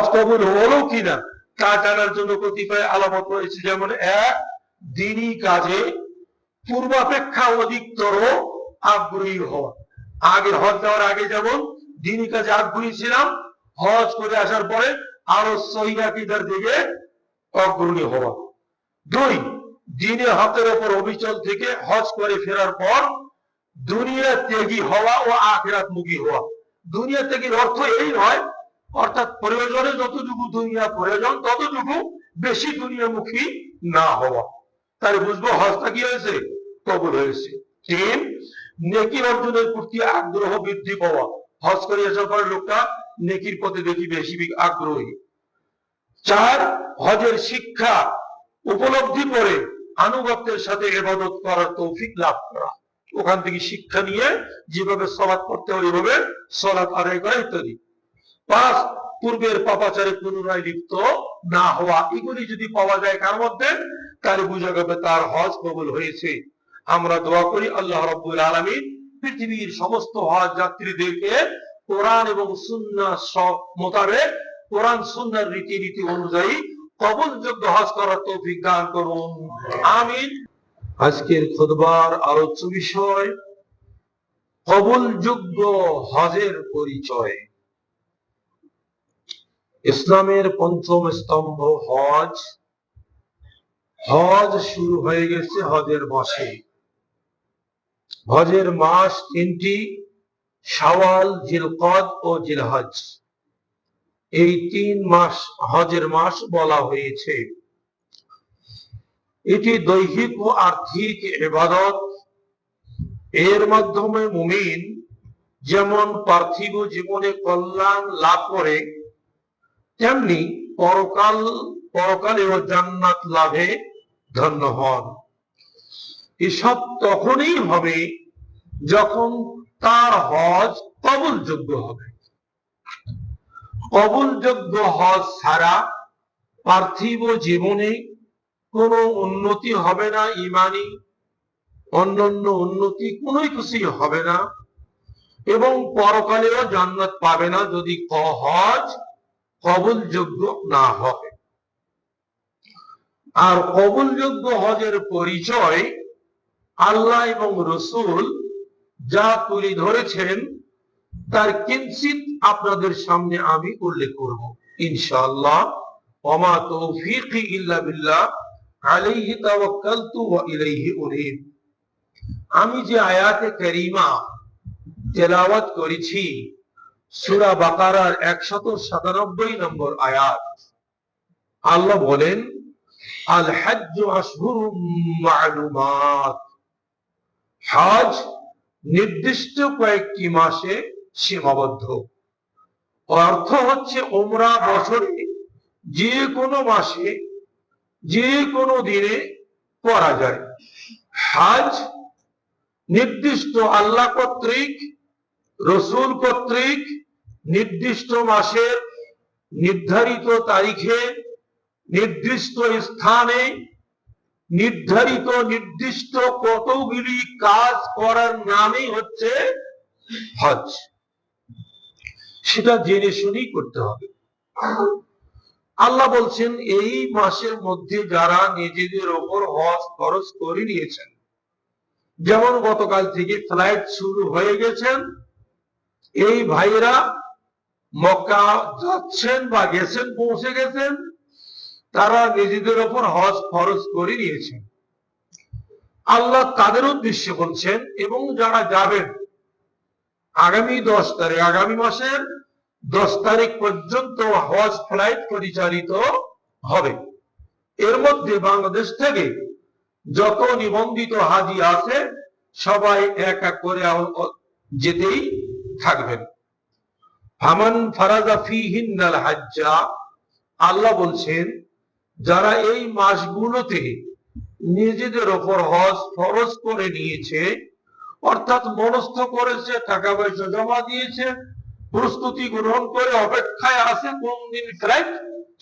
হজ কবুল হলো কিনা তা জানার জন্য কতিপয় আলামত রয়েছে। যেমন এক, দ্বীনি কাজে পূর্বাপেক্ষা অধিকতর আগ্রহী হওয়া। আগে হজ দেওয়ার আগে যেমন দ্বীনি কাজে আগ্রহী ছিলাম, হজ করে আসার পরে আরো সহিহ আকীদার দিকে অগ্রণী হওয়া। দুই, দ্বীনে হকের উপর অবিচল থেকে হজ করে ফেরার পর দুনিয়া ত্যাগী হওয়া ও আখিরাতমুখী হওয়া। দুনিয়া ত্যাগীর অর্থ এই নয়, অর্থাৎ প্রয়োজনে যতটুকু দুনিয়া প্রয়োজন ততটুকু বেশি দুনিয়ামুখী না হওয়া। তাই বুঝবো হজটা কি হয়েছে, কবুল হয়েছে। তিন, নেকি অর্জনের প্রতি আগ্রহ বৃদ্ধি পাওয়া। হজ করে আসার পর লোকটা নেকির প্রতি দেখি বেশি আগ্রহী। চার, হজের শিক্ষা উপলব্ধি করে আনুগত্যের সাথে ইবাদত করার তৌফিক লাভ করা। ওখান থেকে শিক্ষা নিয়ে যেভাবে সালাত পড়তে হয় ওইভাবে সালাত আদায় করা ইত্যাদি। পাঁচ, পূর্বের পাপাচারে পুনরায় লিপ্ত না হওয়া। এগুলি যদি পাওয়া যায় কার মধ্যে, তাহলে বোঝা যাবে তার হজ কবুল হয়েছে। আমরা দোয়া করি আল্লাহ রাব্বুল আলামিন পৃথিবীর সমস্ত হজ যাত্রীদেরকে কোরআন এবং সুন্নাহ মোতাবেক, কোরআন সুন্নাহর রীতিনীতি অনুযায়ী কবুলযোগ্য হজ করার তৌফিক দান করুন, আমিন। আজকের খুতবার আলোচ্য বিষয় কবুলযোগ্য হজের পরিচয়। ইসলামের পঞ্চম স্তম্ভ হজ। হজ শুরু হয়ে গেছে হজের মাসে। হজের মাস তিনটি, শাওয়াল, জিলকদ ও জিলহজ। এই 3 মাস হজের মাস বলা হয়েছে। এটি দৈহিক ও আর্থিক ইবাদত। এর মাধ্যমে মুমিন যেমন পার্থিব জীবনে কল্যাণ লাভ করে, তেমনি পরকালেও জান্নাত লাভে ধন্য হন। এসব তখনই হবে যখন তার হজ কবুলযোগ্য হবে। কবুলযোগ্য হজ ছাড়া পার্থিব জীবনে কোনো উন্নতি হবে না, ইমানি অন্যান্য উন্নতি কোনো কিছুই হবে না, এবং পরকালেও জান্নাত পাবে না যদি হজ কবুলযোগ্য না হবে। আর কবুলযোগ্য হজের পরিচয় আল্লাহ এবং রাসূল যা তুলে ধরেছেন তার কিঞ্চিত আপনাদের সামনে আমি উল্লেখ করব ইনশাআল্লাহ। ওমা তৌফিকি ইল্লা বিল্লাহ, আলাইহি তাওয়াক্কালতু ওয়া ইলাইহি উনীব। আমি যে আয়াতে কারিমা তেলাওয়াত করেছি সূরা বাকারার 197 নম্বর আয়াত। আল্লাহ বলেন, আল হজ্জু আশহুরুম মা'লুমাত। হজ নির্দিষ্ট কয়েকটি মাসে সীমাবদ্ধ। অর্থ হচ্ছে উমরা বছরে যে কোনো মাসে যে কোনো দিনে করা যায়। হজ নির্দিষ্ট আল্লাহ কর্তৃক, রাসূল কর্তৃক নির্দিষ্ট মাসের নির্ধারিত তারিখে, নির্দিষ্ট স্থানে, নির্ধারিত নির্দিষ্ট কতগুলি কাজ করার নামই হচ্ছে হজ। সেটা জেনে শুনেই করতে হবে। আল্লাহ বলছেন, এই মাসের মধ্যে যারা নিজেদের ওপর হজ খরচ করে নিয়েছেন, যেমন গতকাল থেকে ফ্লাইট শুরু হয়ে গেছেন, এই ভাইরা মক্কা যাচ্ছেন বা গেছেন, পৌঁছে গেছেন, তারা নিজেদের ওপর হজ খরচ করে নিয়েছেন। আল্লাহ তাদের উদ্দেশ্যে বলছেন, এবং যারা যাবেন আগামী 10 তারিখ, আগামী মাসের 10 তারিখ পর্যন্ত হজ ফ্লাইট পরিচালিত হবে। এর মধ্যে বাংলাদেশ থেকে যত নিবন্ধিত হাজি আছে সবাই এক এক করে যেতেই থাকবেন। ফামান ফারাজা ফীহিন্নাল হাজ্জা, আল্লাহ বলছেন যারা এই মাসগুলোতে নিজেদের ওপর হজ ফরজ করে নিয়েছে, অর্থাৎ মনস্থ করেছে, টাকা পয়সা জমা দিয়েছে, প্রস্তুতি গ্রহণ করে অপেক্ষায় আছে কোন দিন ফ্লাইট,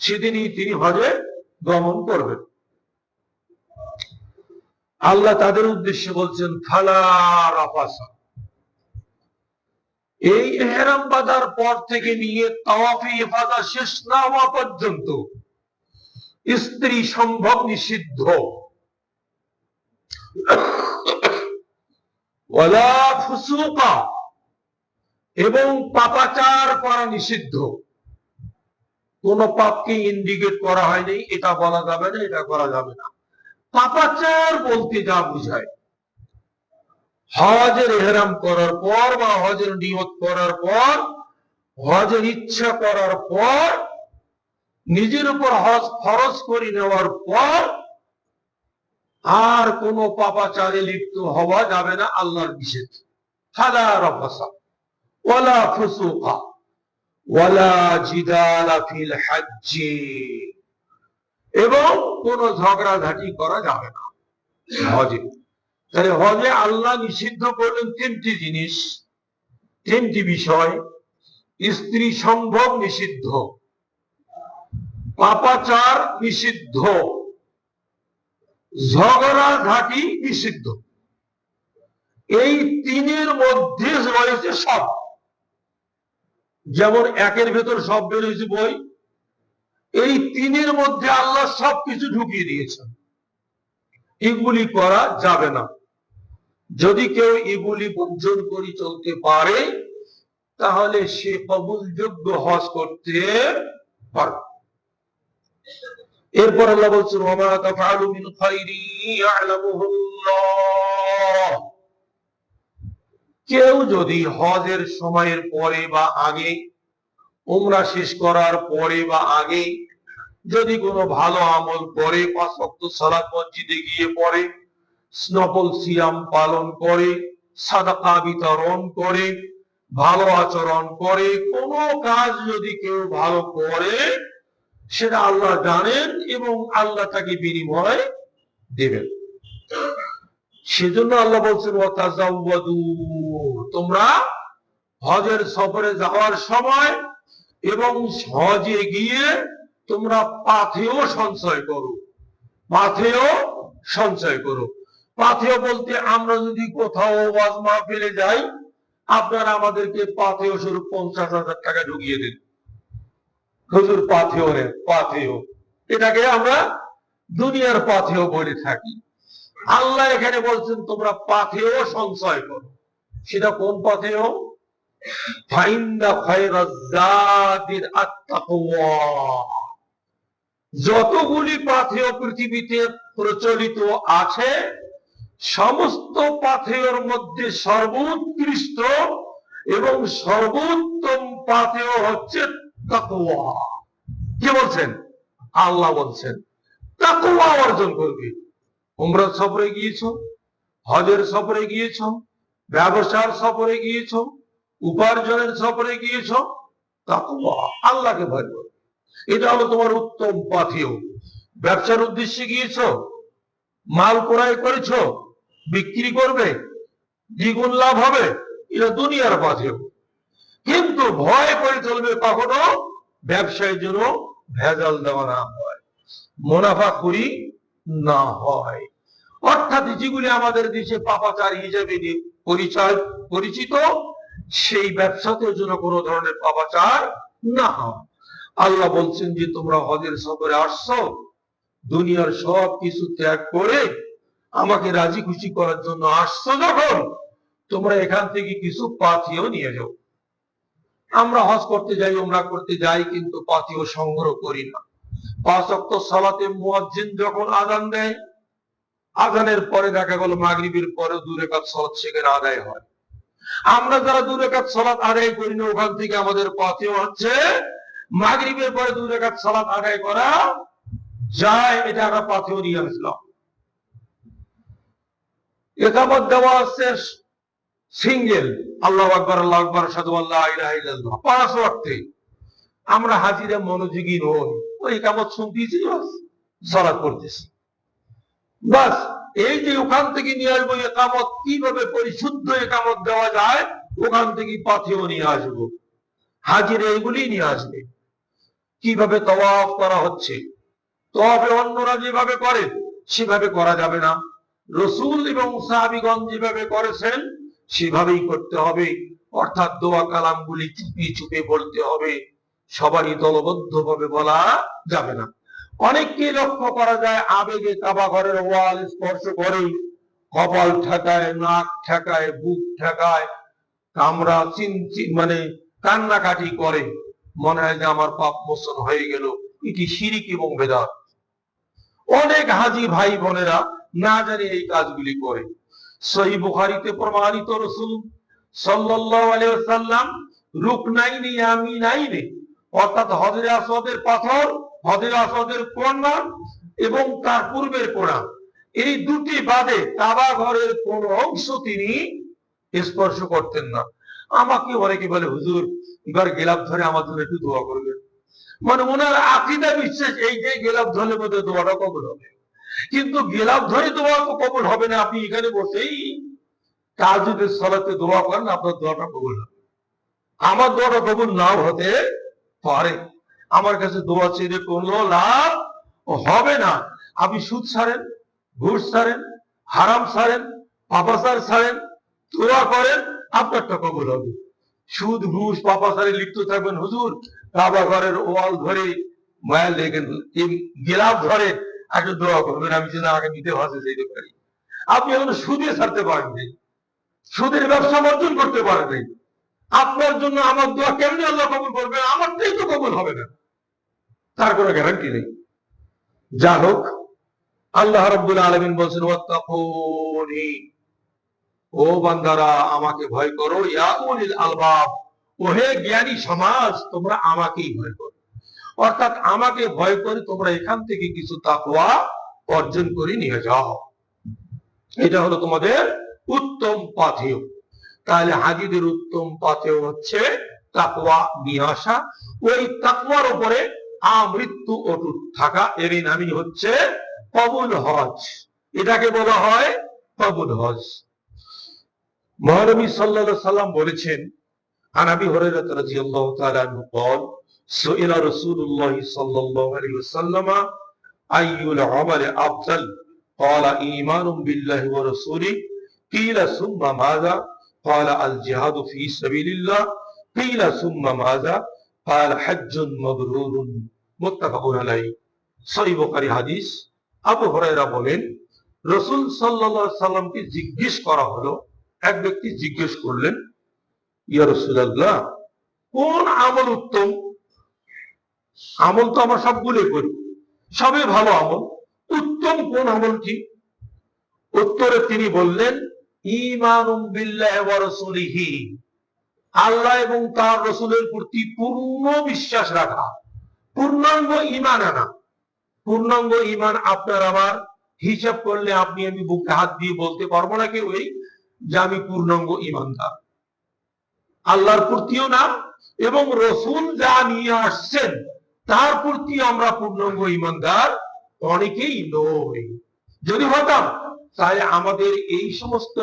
সেদিনই তিনি হজে গমন করবেন। আল্লাহ তাদের উদ্দেশ্যে বলছেন, ফালা রাফাসা, এই ইহরাম বাঁধার পর থেকে নিয়ে তাওয়াফে ইফাদা শেষ না হওয়া পর্যন্ত স্ত্রী সম্ভব নিষিদ্ধ, ওয়ালা ফুসুকা, এবং পাপাচার করা নিষিদ্ধ। কোন পাপকে ইন্ডিকেট করা হয়নি, এটা বলা যাবে না, এটা করা যাবে না। পাপাচার বলতে যা বুঝায়, হজের ইহরাম করার পর বা হজের নিয়ত করার পর, হজের ইচ্ছা করার পর, নিজের উপর হজ ফরজ করে নেওয়ার পর আর কোন পাপাচারে লিপ্ত হওয়া যাবে না, আল্লাহর নিষেধ। ফালা রাফাসা ওয়ালা ফুসুকা ওয়ালা জিদালা ফিল হজ্জি, এবং কোন ঝগড়াঝাটি করা যাবে না হজে। তাহলে হজে আল্লাহ নিষিদ্ধ করলেন তিনটি জিনিস, তিনটি বিষয়। স্ত্রী সম্ভোগ নিষিদ্ধ, পাপাচার নিষিদ্ধ, ঝগড়াঝাটি নিষিদ্ধ। এই তিনের মধ্যে রয়েছে সব। যেমন একের ভেতর সব বেরোয়েছে বই, এই তিনের মধ্যে আল্লাহ সবকিছু ঢুকিয়ে দিয়েছেন। এগুলি করা যাবে না। যদি কেউ এগুলি বর্জন করে চলতে পারে তাহলে সে কবুলযোগ্য হজ করতে পারবে। এরপর আল্লাহ বলছেন, ওয়া মা তাফআলু মিন খাইরি ইয়ালামুহুল্লাহ। কেউ যদি হজের সময়ের পরে বা আগে, উমরা শেষ করার পরে বা আগে যদি কোনো ভালো আমল করে, 5 ওয়াক্ত সালাত মসজিদে গিয়ে পড়ে, নফল সিয়াম পালন করে, সাদাকা বিতরণ করে, ভালো আচরণ করে, কোন কাজ যদি কেউ ভালো করে, সেটা আল্লাহ জানেন এবং আল্লাহ তাকে বিনিময় দেবেন। সেজন্য আল্লাহ বলছেন, ওয়াতাজাওয়াদু, তোমরা হজের সফরে যাওয়ার সময় এবং হজে গিয়ে তোমরা পাথেয় সঞ্চয় করো, পাথেয় সঞ্চয় করো। পাথেয় বলতে আমরা যদি কোথাও ওয়াজ মাহফিলে যাই, আপনারা আমাদেরকে পাথেয় স্বরূপ 50,000 টাকা ঢুকিয়ে দেন। হুজুর পাথেয় রে, পাথেয়, এটাকে আমরা দুনিয়ার পাথেয় বলে থাকি। আল্লাহ এখানে বলছেন তোমরা পাথেয় সঞ্চয় করো। সেটা কোন পাথেয়? ফাইন্না খায়রাজ যাদির আত-তাকওয়া। যতগুলি পাথেয় পৃথিবীতে প্রচলিত আছে, সমস্ত পাথেয়র মধ্যে সর্বোৎকৃষ্ট এবং সর্বোত্তম পাথেয় হচ্ছে তাকওয়া। কে বলছেন? আল্লাহ বলছেন তাকওয়া অর্জন করবে। উমরা সফরে গিয়েছো, হজের সফরে গিয়েছো, ব্যবসার সফরে গিয়েছো, উপার্জনের সফরে গিয়েছো, তাকওয়া, আল্লাহকে ভয় করবে। এটা হলো তোমার উত্তম পাথেয়। ব্যবসার উদ্দেশ্যে গিয়েছো, মাল ক্রয় করেছো, বিক্রি করবে, দ্বিগুণ লাভ হবে, এটা দুনিয়ার পাথেয়। কিন্তু ভয় করে চলবে কখনো ব্যবসায় যেন ভেজাল দেওয়া না হয়, মুনাফাখুরি না হয়। অর্থাৎ যেগুলি আমাদের দেশে পাপাচার হিসেবে পরিচিত, সেই ব্যবসাতে যেন কোনো ধরনের পাপাচার না হয়। আল্লাহ বলছেন যে তোমরা হজের সফরে আসছো, দুনিয়ার সব কিছু ত্যাগ করে আমাকে রাজি খুশি করার জন্য আসছো, যখন তোমরা এখান থেকে কিছু পাথেয় নিয়ে যাও। আমরা হজ করতে যাই, উমরা করতে যাই, কিন্তু পাথেয় সংগ্রহ করি না। 5 ওয়াক্ত সালাতে মুয়াজ্জিন যখন আযান দেয়, আযানের পরে দেখা গেল মাগরিবের পরে 2 রাকাত সালাত সেখানে আদায় হয়। আমরা যারা 2 রাকাত সালাত আদায় করি না, ওখান থেকে আমাদের পাথেয় হচ্ছে মাগরিবের পরে 2 রাকাত সালাত আদায় করা যায়, এটা আমরা পাথেয় নিয়ে আসলাম। ইকামত দেওয়া আছে সিঙ্গেল, আল্লাহু আকবার আল্লাহু আকবার আশহাদু আল্লা ইলাহা ইল্লাল্লাহ, 5 ওয়াক্তে। আমরা হাজিরা মনোযোগী নই, ওই ইকামত শুনতেছি, সালাত করতেছি, বাস। এই যে ওখান থেকে নিয়ে আসবো ইকামত, কিভাবে পরিশুদ্ধ ইকামত দেওয়া যায়, ওখান থেকে পাথেয় নিয়ে আসবো, হাজিরা এগুলি নিয়ে আসবে। কিভাবে তাওয়াফ করা হচ্ছে, তাওয়াফে অন্যরা যেভাবে করে সেভাবে করা যাবে না। রাসূল এবং সাহাবীগণ যেভাবে করেছেন সেভাবেই করতে হবে। অর্থাৎ দোয়া কালামগুলি চুপি চুপে বলতে হবে, সবারই দলবদ্ধ ভাবে বলা যাবে না। অনেককে লক্ষ্য করা যায় আবেগে কাবা ঘরের ওয়াল স্পর্শ করে কপাল ঠেকায়, নাক ঠেকায়, বুক ঠেকায়, কামরা মানে কান্নাকাটি করে, মনে হয় যে আমার পাপ মোচন হয়ে গেল। এটি শিরিক এবং বেদাত। অনেক হাজী ভাই বোনেরা না জানি এই কাজগুলি করে। সহিহ বুখারীতে প্রমাণিত রাসূল সাল্লাল্লাহু আলাইহি ওয়াসাল্লাম রুকনাইনি ইয়ামিনাইনি, অর্থাৎ হজরে আসওয়াদের পাথর, হজরে আসওয়াদের কোণা এবং তার পূর্বের কোণা, এই দুটি বাদে কাবা ঘরের কোন অংশ তিনি স্পর্শ করতেন না। আমাকে অনেকে বলে, হুজুর এবার গেলাপ ধরে আমার জন্য একটু দোয়া করবেন। মানে ওনার আকীদা বিশ্বাস এই যে গেলাপ ধরলে বোধহয় দোয়াটা কবুল হবে, কিন্তু গেলাপ ধরে দোয়া তো কবুল হবে না। আপনি এখানে বসেই তাহাজ্জুদের সালাতে দোয়া করেন, আপনার দোয়াটা কবুল হবে। আমার দোয়াটা কবুল নাও হতে পারে। আমার কাছে দোয়া চেয়ে কোনো লাভ হবে না। আপনি সুদ ছাড়েন, ঘুষ ছাড়েন, হারাম ছাড়েন, পাপাচার ছাড়েন, দোয়া করেন, আপনারটা কবুল হবে। সুদ ঘুষ পাপাচারে লিপ্ত থাকবেন, হুজুর কাবা ঘরের ওয়াল ধরে মায়া লেগেন, গেলাপ ধরে আগে দোয়া করবেন আমি যেন আগে নিতে হজে যেতে পারি। আপনি এখন সুদে ছাড়তে পারেননি, সুদের ব্যবসা বর্জন করতে পারেন। আপনার জন্য আমার দোয়া কেমনি আল্লাহ কবুল করবেন? আমারটাই তো কবুল হবে না, তার কোনো গ্যারান্টি নেই। যা হোক, আল্লাহ রাব্বুল আলামিন বলেছেন ওয়াত্তাকুনি, ও বান্দারা আমাকে ভয় করো, ইয়া উলিল আলবাব, ওহে জ্ঞানী সমাজ তোমরা আমাকেই ভয় করো। অর্থাৎ আমাকে ভয় করে তোমরা এখান থেকে কিছু তাকওয়া অর্জন করে নিয়ে যাও। এটা হলো তোমাদের উত্তম পাথেয়। তাহলে হাজীদের উত্তম পাথেয় হচ্ছে তাকওয়া নিয়ে আসা। ওই তাকওয়ার উপরে আমৃত্যু অটুট থাকা, এরই নামই হচ্ছে কবুল হজ। এটাকে বলা হয় কবুল হজ। মহানবী সাল্লাল্লাহু আলাইহি সাল্লাম বলেছেন, আন আবি হুরায়রা রাদিয়াল্লাহু তাআলা আনহু قال سئل رسول الله صلى الله عليه وسلم أي العمل أفضل قال إيمان بالله ورسوله قيل ثم ماذا قال الجهاد في سبيل الله قيل ثم ماذا قال حج مبرور متفق عليه। সহিহ বুখারী হাদিস। আবু হুরায়রা বলেন, রাসূল সাল্লাল্লাহু আলাইহি সাল্লামকে জিজ্ঞেস করা হলো, এক ব্যক্তি জিজ্ঞেস করলেন, ইয়া রাসূলুল্লাহ কোন আমল উত্তম? আমল তো আমরা সবগুলোই করি, সবই ভালো আমল, উত্তম কোন আমল কি? উত্তরে তিনি বললেন, ঈমানুম বিল্লাহি ওয়া রাসূলিহি, আল্লাহ এবং তার রাসূলের প্রতি পূর্ণ বিশ্বাস রাখা, পূর্ণাঙ্গ ঈমান আনা। পূর্ণাঙ্গ ঈমান আপনার আমার হিসাব করলে আপনি আমি বুকে হাত দিয়ে বলতে পারবো না কেউ যে আমি পূর্ণাঙ্গ ঈমানদার। আল্লাহর প্রতিও না এবং রাসূল যা নিয়ে আসছেন তার প্রতি আমরা পূর্ণাঙ্গ ঈমানদার অনেকেই নই। যদি হতাম তাহলে আমাদের এই সমস্ত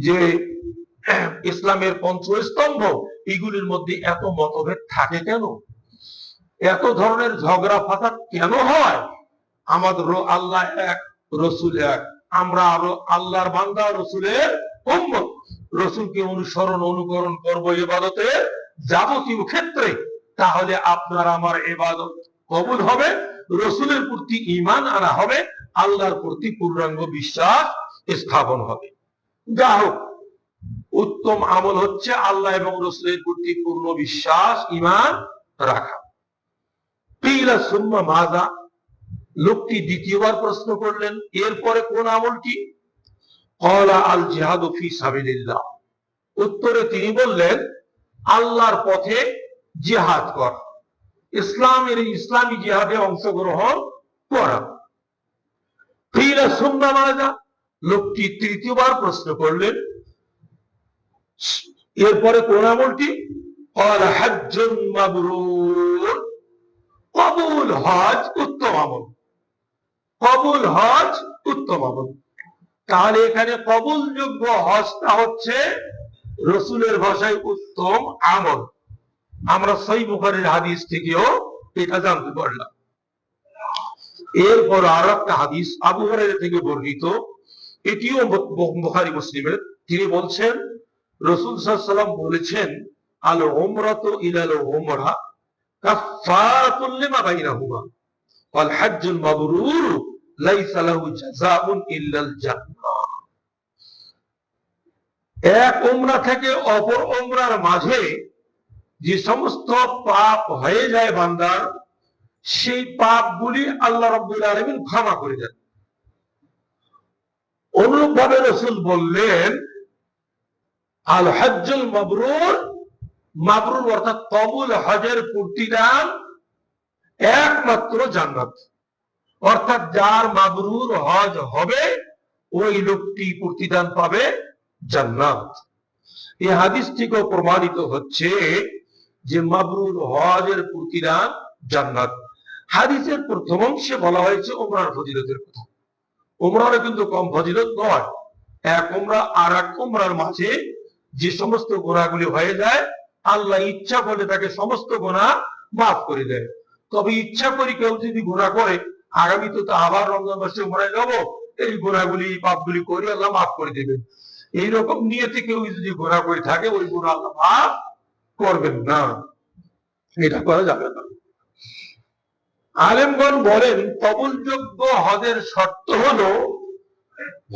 যে ইসলামের পঞ্চস্তম্ভ এগুলির মধ্যে এত মতভেদ থাকে কেন? এত ধরনের ঝগড়া ফাসাদ কেন হয়? আমাদের আল্লাহ এক, রাসূল এক, আমরা আরো আল্লাহর বান্দা, রাসূলের উম্মত। রাসূলকে অনুসরণ অনুকরণ করব ইবাদতের যাবতীয় ক্ষেত্রে, তাহলে আপনার আমার ইবাদত কবুল হবে, রাসূলের প্রতি ঈমান আনা হবে, আল্লাহর প্রতি পূর্ণাঙ্গ বিশ্বাস স্থাপন হবে। যা হোক, উত্তম আমল হচ্ছে আল্লাহ এবং রাসূলের প্রতি পূর্ণ বিশ্বাস ঈমান রাখা। কিলা সুম্মা মাযা, লোকটি দ্বিতীয়বার প্রশ্ন করলেন, এরপরে কোন আমলটি? ক্বালা আল জিহাদু ফি সাবিলিল্লাহ, উত্তরে তিনি বললেন আল্লাহর পথে জিহাদ করা, ইসলামী জিহাদে অংশগ্রহণ করা। কিলা সুম্মা মাযা, লোকটি তৃতীয়বার প্রশ্ন করলেন, এরপরে কোন আমলটি? ক্বালা হাজ্জুন মাবরুর, কবুল হজ উত্তম আমল। কবুল হজ উত্তম আমল। তাহলে এখানে কবুলযোগ্য হজটা হচ্ছে রাসূলের ভাষায় উত্তম আমল। আমরা সহিহ বুখারীর হাদিস থেকেও এটা জানতে পারলাম। এরপর আর একটা হাদিস আবু হুরায়রা থেকে বর্ণিত, এটিও বুখারী মুসলিমের। তিনি বলছেন রাসূল সাল্লাল্লাহু আলাইহি ওয়াসাল্লাম বলেছেন, আল উমরাতু ইলাল উমরা কাফফারাতুল লিমা বাইনাহুমা ওয়াল হজ্জুল মাবরুর লাইসা লাহু জাযাউন ইল্লাল জান্নাহ। এক উমরা থেকে অপর উমরার মাঝে যে সমস্ত পাপ হয়ে যায় বান্দার, সেই পাপগুলি আল্লাহ রাব্বুল আলামিন ক্ষমা করে দেন। অনুরূপভাবে রাসূল বললেন, আল হজ্জুল মাবরুর, মাবরুর অর্থাৎ কবুল হজের প্রতিদান একমাত্র জান্নাত। অর্থাৎ যার মাবরুর হজ হবে ওই লোকটি প্রতিদান পাবে জান্নাত। এই হাদিস থেকে প্রমাণিত হচ্ছে যে মাবরুর হজের প্রতিদান জান্নাত। হাদিসের প্রথম অংশে বলা হয়েছে উমরার ফজিলতের কথা। উমরার কিন্তু কম ফজিলত নয়। এক উমরা আর এক উমরার মাঝে যে সমস্ত গুনাহগুলি হয়ে যায়, আল্লাহ ইচ্ছা করলে তাকে সমস্ত গুনাহ মাফ করে দেয়। তবে ইচ্ছা করি কেউ যদি গুনাহ করে, আগামী তো আবার রমজান মাসে উমরায় যাব, এই গুনাহগুলি পাপগুলি করে আল্লাহ মাফ করে দেবেন, এইরকম নিয়তে কেউ যদি গুনাহ করে থাকে, ওই গুনাহ আল্লাহ মাফ করবেন না, এটা করা যাবে না। আলেমগণ বলেন, কবুলযোগ্য হজের শর্ত হলো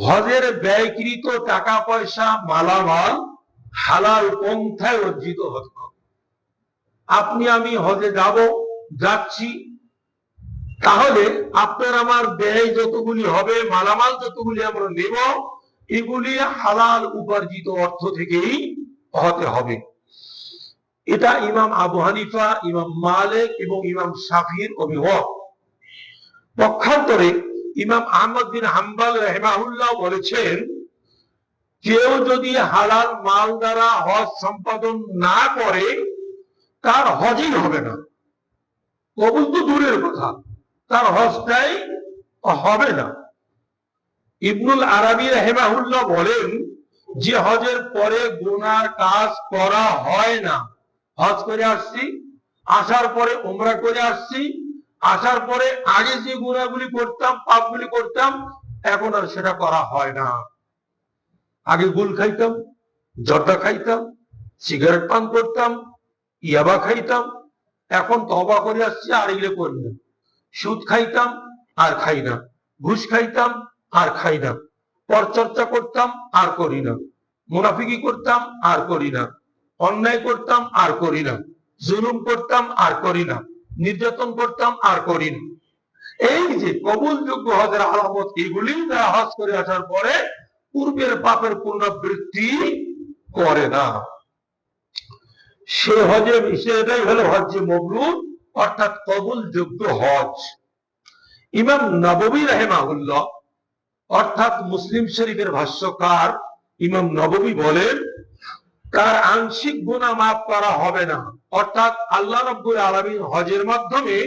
হজের ব্যয়কৃত টাকা পয়সা মালামাল হালাল পন্থায় অর্জিত হতে হবে। আপনি আমি হজে যাচ্ছি, তাহলে আপনার আমার ব্যয় যতগুলি হবে, মালামাল যতগুলি আমরা নেব, এগুলি হালাল উপার্জিত অর্থ থেকেই হতে হবে। এটা ইমাম আবু হানিফা, ইমাম মালিক এবং ইমাম শাফিঈর অভিমত। পক্ষান্তরে ইমাম আহমদ বিন হাম্বল রাহিমাহুল্লাহ বলেছেন, কেউ যদি হালাল মাল দ্বারা হজ সম্পাদন না করে, তার হজই হবে না। কবুল তো দূরের কথা, তার হজটাই হবে না। ইবনুল আরাবী রাহিমাহুল্লাহ বলেন, যে হজের পরে গুনার কাজ করা হয় না, হজ করে আসছি, আসার পরে উমরা করে আসছি, আসার পরে আগে যে গুনাহগুলি করতাম, পাপগুলি করতাম, এখন আর সেটা করা হয় না। আগে গুল খাইতাম, জর্দা খাইতাম, সিগারেট পান করতাম, ইয়াবা খাইতাম, এখন তওবা করে আসছি আর এগুলো করি না। সুদ খাইতাম আর খাই না, ঘুষ খাইতাম আর খাই না, পরচর্চা করতাম আর করি না, মুনাফিকি করতাম আর করি না, অন্যায় করতাম আর করি না, জুলুম করতাম আর করি না, নির্যাতন করতাম আর করি না। এই যে কবুলযোগ্য হজের আলামত, এগুলি যারা হজ করে আসার পরে পূর্বের পাপের পুনরাবৃত্তি করে না, সে হজে এটাই হলো হজ্জে মাবরুর, অর্থাৎ কবুলযোগ্য হজ। ইমাম নববী রাহিমাহুল্লাহ, অর্থাৎ মুসলিম শরীফের ভাষ্যকার ইমাম নববী বলেন, তার আংশিক গুনাহ মাফ করা হবে না। অর্থাৎ আল্লাহ রাব্বুল আলামিন হজের মাধ্যমে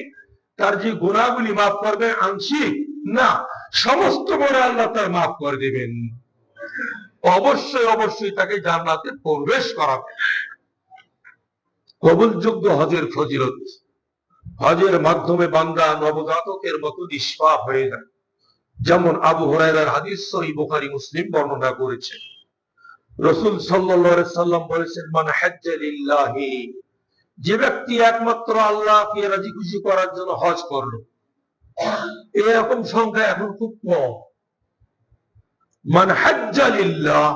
তার যে গুনাহগুলি মাফ করবে, আংশিক না, সমস্ত গুনাহ আল্লাহ তার মাফ করে দেবেন। অবশ্যই অবশ্যই তাকে জান্নাতে প্রবেশ করাবেন। কবুলযোগ্য হজের ফজিলত, হজের মাধ্যমে বান্দা নবজাতকের মতো নিষ্পাপ হয়ে যায়। যেমন আবু হুরায়রার হাদিস সহিহ বুখারী মুসলিম বর্ণনা করেছেন, রাসূল সাল্লাল্লাহু আলাইহি সাল্লাম বলেছেন, মান হাজ্জা লিল্লাহি, যে ব্যক্তি একমাত্র আল্লাহকে রাজি খুশি করার জন্য হজ করলো, এরকম সংখ্যা এখন খুব কম। মান হাজ্জা লিল্লাহ,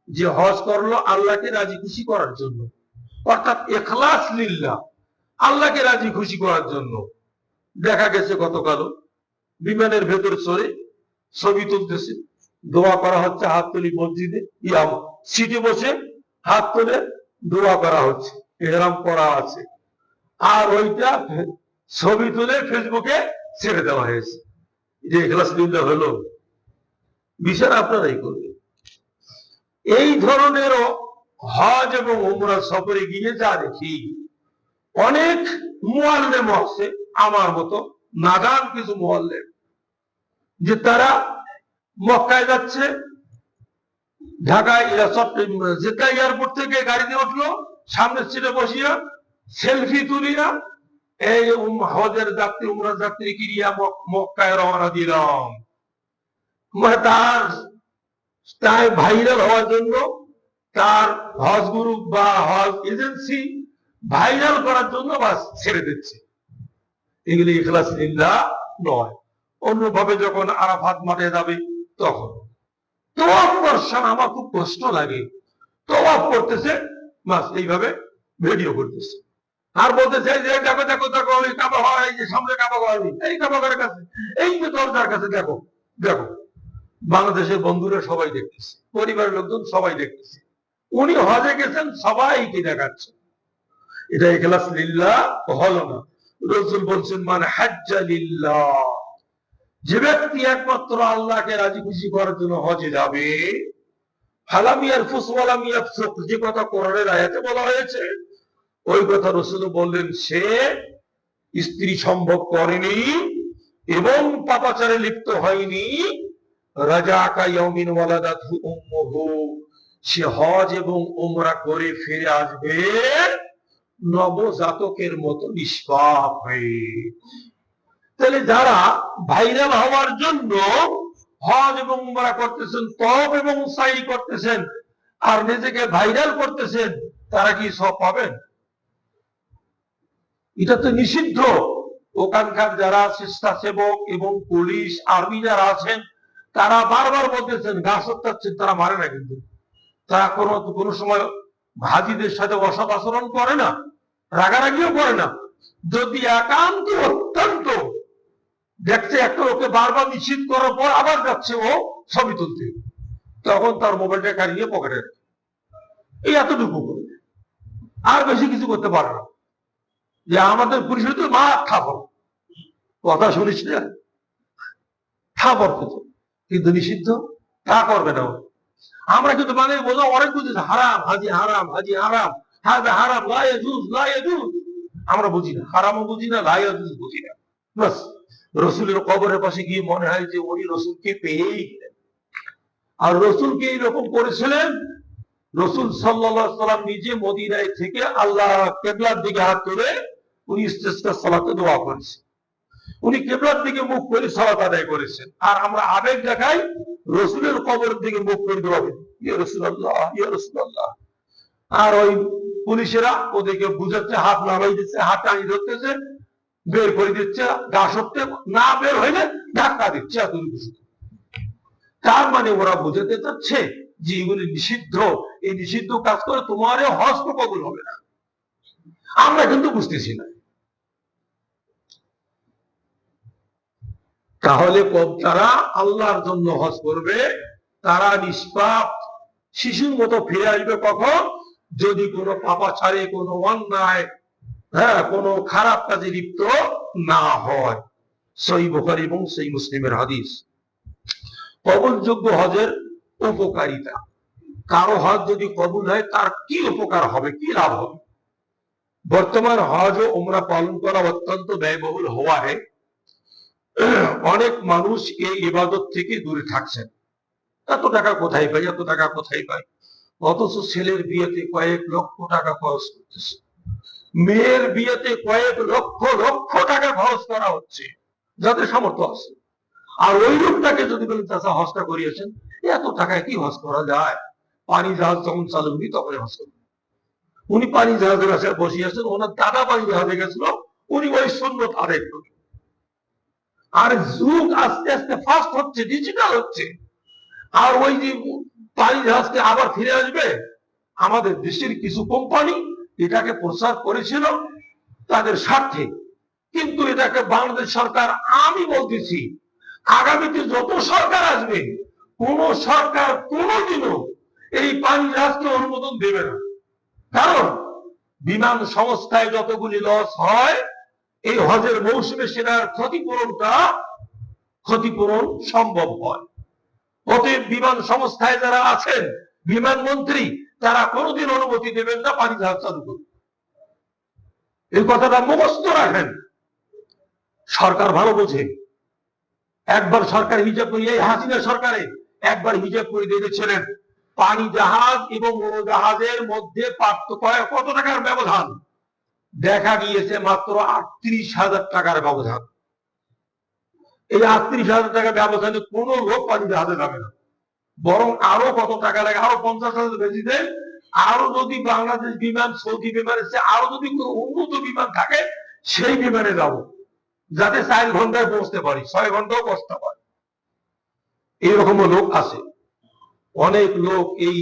যে হজ করলো আল্লাহকে রাজি খুশি করার জন্য, অর্থাৎ ইখলাস লিল্লাহ, আল্লাহকে রাজি খুশি করার জন্য। দেখা গেছে গতকাল বিমানের ভেতর চড়ে ছবি তুলতেছে, দোয়া করা হচ্ছে, হাত তুলি মসজিদে, সিটে বসে হাত তুলে দোয়া করা হচ্ছে, এরকম করা আছে, আর ওইটা ছবি তুলে ফেসবুকে ছেড়ে দেওয়া হয়েছে। যে ইখলাস লিল্লাহ হলো, বিচার আপনারাই করবেন। এই ধরনের হজ এবং উমরা সফরে গিয়ে যা দেখি, অনেক মুআল্লিম আছে আমার মতো নাদান কিছু মুআল্লিম, যে তারা মক্কায় যাচ্ছে, ঢাকায় জেদ্দা এয়ারপোর্ট থেকে গাড়িতে উঠলো, সামনের সিটে বসিয়া সেলফি তুলিয়া এই হজের যাত্রী, উমরার যাত্রী কিরিয়া মক্কায় রওনা দিলাম। তার ভাইরাল হওয়ার জন্য তার হজ গ্রুপ বা হজ এজেন্সি ভাইরাল করার জন্য বাস ছেড়ে দিচ্ছে। এগুলি ইখলাস লিল্লাহ নয়। অন্যভাবে যখন আরাফাত মাঠে যাবে তখন তওয়াফ করার আমার খুব কষ্ট লাগে, তওয়াফ করতেছে বাস এইভাবে ভিডিও করতেছে আর বলতেছে যে দেখো দেখো দেখো ওই কাবা ঘর, এই যে সামনে কাবা ঘর, এই কাবা ঘরের কাছে, এই যে দরজার কাছে দেখো দেখো। বাংলাদেশের বন্ধুরা সবাই দেখতেছে, পরিবারের লোকজন সবাই দেখতেছে, উনি হজে গেছেন সবাইকে দেখাচ্ছে। এটা ইখলাস লিল্লাহ হলো না। রাসূল বলছেন মানে হাজ্জা লিল্লাহ, যে ব্যক্তি একমাত্র আল্লাহকে রাজি খুশি করার জন্য হজে যাবে, ফালাম ইয়ারফুস ওয়ালাম ইয়াফসুক, যে কথা কোরআনের আয়াতে বলা হয়েছে ওই কথা রাসূল বললেন, সে স্ত্রী সম্ভব করেনি এবং পাপাচারে লিপ্ত হয়নি, রাজাকা ইয়াউমিন ওয়ালাদাতহু উম্মুহু, সে হজ এবং উমরা করে ফিরে আসবে নবজাতকের মতো নিষ্পাপ হয়ে। তাহলে যারা ভাইরাল হওয়ার জন্য হজ এবং উমরা করতেছেন, তওয়াফ এবং সাই করতেছেন আর নিজেকে ভাইরাল করতেছেন, তারা কি সব পাবেন? এটা তো নিষিদ্ধ। ওখানকার যারা স্বেচ্ছাসেবক এবং পুলিশ আর্মি যারা আছেন তারা বারবার বলতেছেন, ঘাস হত্যাচ্ছেন, তারা মারে না, কিন্তু তারা কোনো সময় হাজিদের সাথে অসৎ আচরণ করে না, রাগারাগিও করে না। যদি একান্ত অত্যন্ত দেখছে একটা ওকে বারবার নিষিদ্ধ করার পর আবার যাচ্ছে ও ছবি তুলতে, তখন তার মোবাইলটা কাড়িয়ে পকেটে, এই এতটুকু করে, আর বেশি কিছু করতে পারে না। যে আমাদের পুলিশের তো মা থাপড়, কথা শুনিস না, থাপড় খেত, কিন্তু নিষিদ্ধ তা করবে না। আমরা কিন্তু মানে বোঝা অনেক বুঝেছি, হারাম হাজি হারাম, হাজি হারাম, হারাম লা ইয়াজুজ লা ইয়াজুজ, আমরা বুঝি না, হারামও বুঝি না, লা ইয়াজুজ বুঝি না। বাস রসুলের কবরের পাশে গিয়ে মনে হয় যে উনি রসুলকে পেয়েই গেলেন। আর রসুলকে এইরকম করেছিলেন, রসুল সাল্লাল্লাহু আলাইহি সাল্লাম নিজে মদিনায় থেকে আল্লাহ কিবলার দিকে হাত তুলে উনি ইস্তিসকা সালাতে দোয়া করেছেন, উনি কিবলার দিকে মুখ করে সালাত আদায় করেছেন। আর আমরা আবেগ দেখাই রসুলের কবরের দিকে মুখ করে দোয়া করি, ইয়া রাসূলুল্লাহ ইয়া রাসূলুল্লাহ। আর ওই পুলিশেরা ওদেরকে বুঝাচ্ছে, হাত নামাই দিচ্ছে, হাত টানি ধরতেছে, বের করে দিচ্ছে, গা সরতে না বের হইলে ধাক্কা দিচ্ছে। তার মানে ওরা বুঝাতে চাচ্ছে যে এগুলি নিষিদ্ধ, এই নিষিদ্ধ কাজ করে তোমার হজ তো কবুল হবে না। আমরা কিন্তু বুঝতেছি না। তাহলে তারা আল্লাহর জন্য হজ করবে, তারা নিষ্পাপ শিশুর মতো ফিরে আসবে কখন? যদি কোনো পাপাচারে, কোনো অন্যায়, কোনো খারাপ কাজে লিপ্ত না হয়। সহিহ বুখারী এবং সহিহ মুসলিমের হাদিস। কবুলযোগ্য হজের উপকারিতা, কারো হজ যদি কবুল হয় তার কি উপকার হবে, কি লাভ হবে? বর্তমান হজ ও উমরা পালন করা অত্যন্ত ব্যয়বহুল হওয়ায় অনেক মানুষ এই ইবাদত থেকে দূরে থাকছেন। এত টাকা কোথায় পাই, এত টাকা কোথায় পাই, অথচ ছেলের বিয়েতে কয়েক লক্ষ টাকা খরচ করতেছে, মেয়ের বিয়েতে কয়েক লক্ষ লক্ষ টাকা খরচ করা হচ্ছে যাদের সামর্থ্য আছে। আর ওই লোকটাকে যদি বলেন চাচা হজটা করিয়েছেন, এত টাকায় কি হজ করা যায়? পানি জাহাজ যখন চালু করি তখন হজ করবেন। উনি পানি জাহাজের কাছে বসিয়েছেন, ওনার দাদা পানি জাহাজে গেছিল, উনি ওই সুন্নত আদায় করবেন। আর যুগ আস্তে আস্তে ফাস্ট হচ্ছে, ডিজিটাল হচ্ছে, আর ওই যে পানি জাহাজকে আবার ফিরে আসবে। আমাদের দেশের কিছু কোম্পানি এটাকে প্রচার করেছিল তাদের স্বার্থে, কিন্তু এটাকে বাংলাদেশ সরকার, আমি বলতেছি আগামীতে যত সরকার আসবে, কোন সরকার কোনদিনও এই পানি জাহাজকে অনুমোদন দেবে না। কারণ বিমান সংস্থায় যতগুলি লস হয় এই হজের মৌসুমে সেটার ক্ষতিপূরণ সম্ভব হয়। অতএব বিমান সংস্থায় যারা আছেন, বিমান মন্ত্রী, তারা কোনোদিন অনুমতি দেবেন না পানি জাহাজ চালু করুন। এই কথাটা মুখস্থ রাখেন। সরকার ভালো বোঝে। একবার সরকার হিসাব করে, এই হাসিনা সরকারে একবার হিসাব করে দিয়েছিলেন পানি জাহাজ এবং উড়োজাহাজের মধ্যে পার্থক্য কত টাকার ব্যবধান। দেখা গিয়েছে মাত্র ৩৮,০০০ টাকার ব্যবধান। এই ৩৮,০০০ টাকার ব্যবধানে কোন লোক পানি জাহাজে যাবে না। বরং আরো কত টাকা লাগে, আরো 50,000 বেশি দেয়। আরো যদি বাংলাদেশ বিমান, সৌদি বিমানের চেয়ে আরো যদি কোনো উন্নত বিমান থাকে, সেই বিমানে যাব, যাতে 4 ঘন্টায় পৌঁছতে পারি, 6 ঘন্টাও বসতে পারি। এরকম লোক আছে। অনেক লোক এই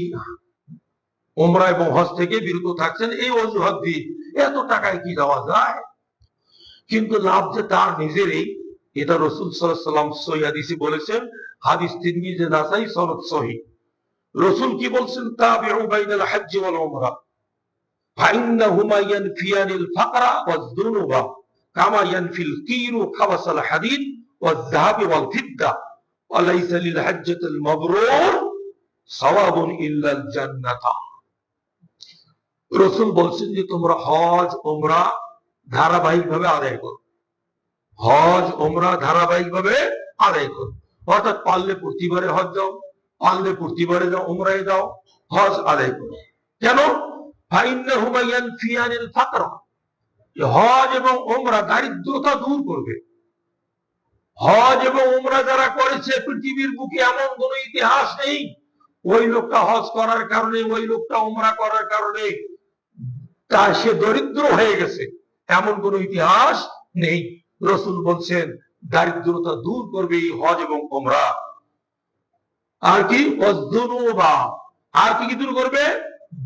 উমরা এবং হজ থেকে বিরত থাকছেন এই অজুহাত দিয়ে, এত টাকায় কি যাওয়া যায়। কিন্তু লাভ যে তার নিজেরই, এটা রাসূল সাল্লাল্লাহু আলাইহি ওয়াসাল্লাম সহিহ হাদিসে বলেছেন। হাদিস তিরমিজি, নাসাই, সনদ সহিহ। রাসূল কি বলছেন? তাবিউ বাইনাল হজ্জ ওয়াল উমরা ফাইন্নাহুমা ইয়ানফিয়ানিল ফাকরা ওয়াজ যুনুবা কামা ইয়ানফিল কিরু খাবাসাল হাদিদ ওয়াজ যাহাব ওয়াল ফিদ্দা ওয়া লাইসা লিল হজ্জাতিল মাবরুর সাওয়াবুন ইল্লাল জান্নাত। রাসূল বলছেন যে তোমরা হজ উমরা ধারাবাহিকভাবে আদায় করো, হজ উমরা ধারাবাহিকভাবে আদায় করো। অর্থাৎ পারলে প্রতিবারে হজ যাও, পারলে প্রতিবারে যাও, উমরায় যাও, হজ আদায় করো। কেন? ফাইন্নাহুমা ইয়ানফিয়ানিল ফাকরা, হজ এবং উমরা দারিদ্রতা দূর করবে। হজ এবং উমরা যারা করেছে, পৃথিবীর বুকে এমন কোন ইতিহাস নেই ওই লোকটা হজ করার কারণে, ওই লোকটা উমরা করার কারণে তা সে দরিদ্র হয়ে গেছে, এমন কোন ইতিহাস নেই। রাসূল বলছেন দারিদ্রতা দূর করবে এই হজ এবং উমরা। আর কি? ওয়াজদুনুবা, আর কি কি দূর করবে?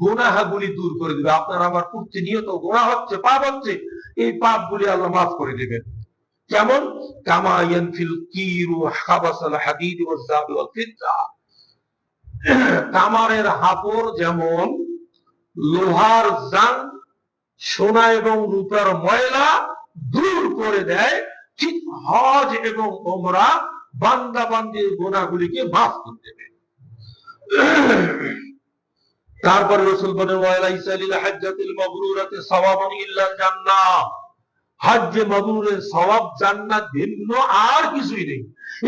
গুনাহগুলি দূর করে দিবে। আপনার আমার প্রতিনিয়ত গুনাহ হচ্ছে, পাপ হচ্ছে, এই পাপগুলি আল্লাহ মাফ করে দিবেন। যেমন কামা ইয়ানফিল কিরু খাবাসাল হাদিদ ওয়াজ যাহাব ওয়াল ফিদ্দা, কামারের হাপড় যেমন লোহার জাং, সোনা এবং রূপার ময়লা দূর করে দেয়, ঠিক হজ এবং উমরা বান্দা বান্দির গুনাহগুলিকে মাফ করে দেবে। তারপরে রাসূল বলেন ওয়া লাইসা লিল হজ্জাতিল মাবরুরাতি সাওয়াবুন ইল্লাল জান্নাহ, হজ্জে মাবরুরের সওয়াব জান্নাত ভিন্ন আর কিছুই নেই।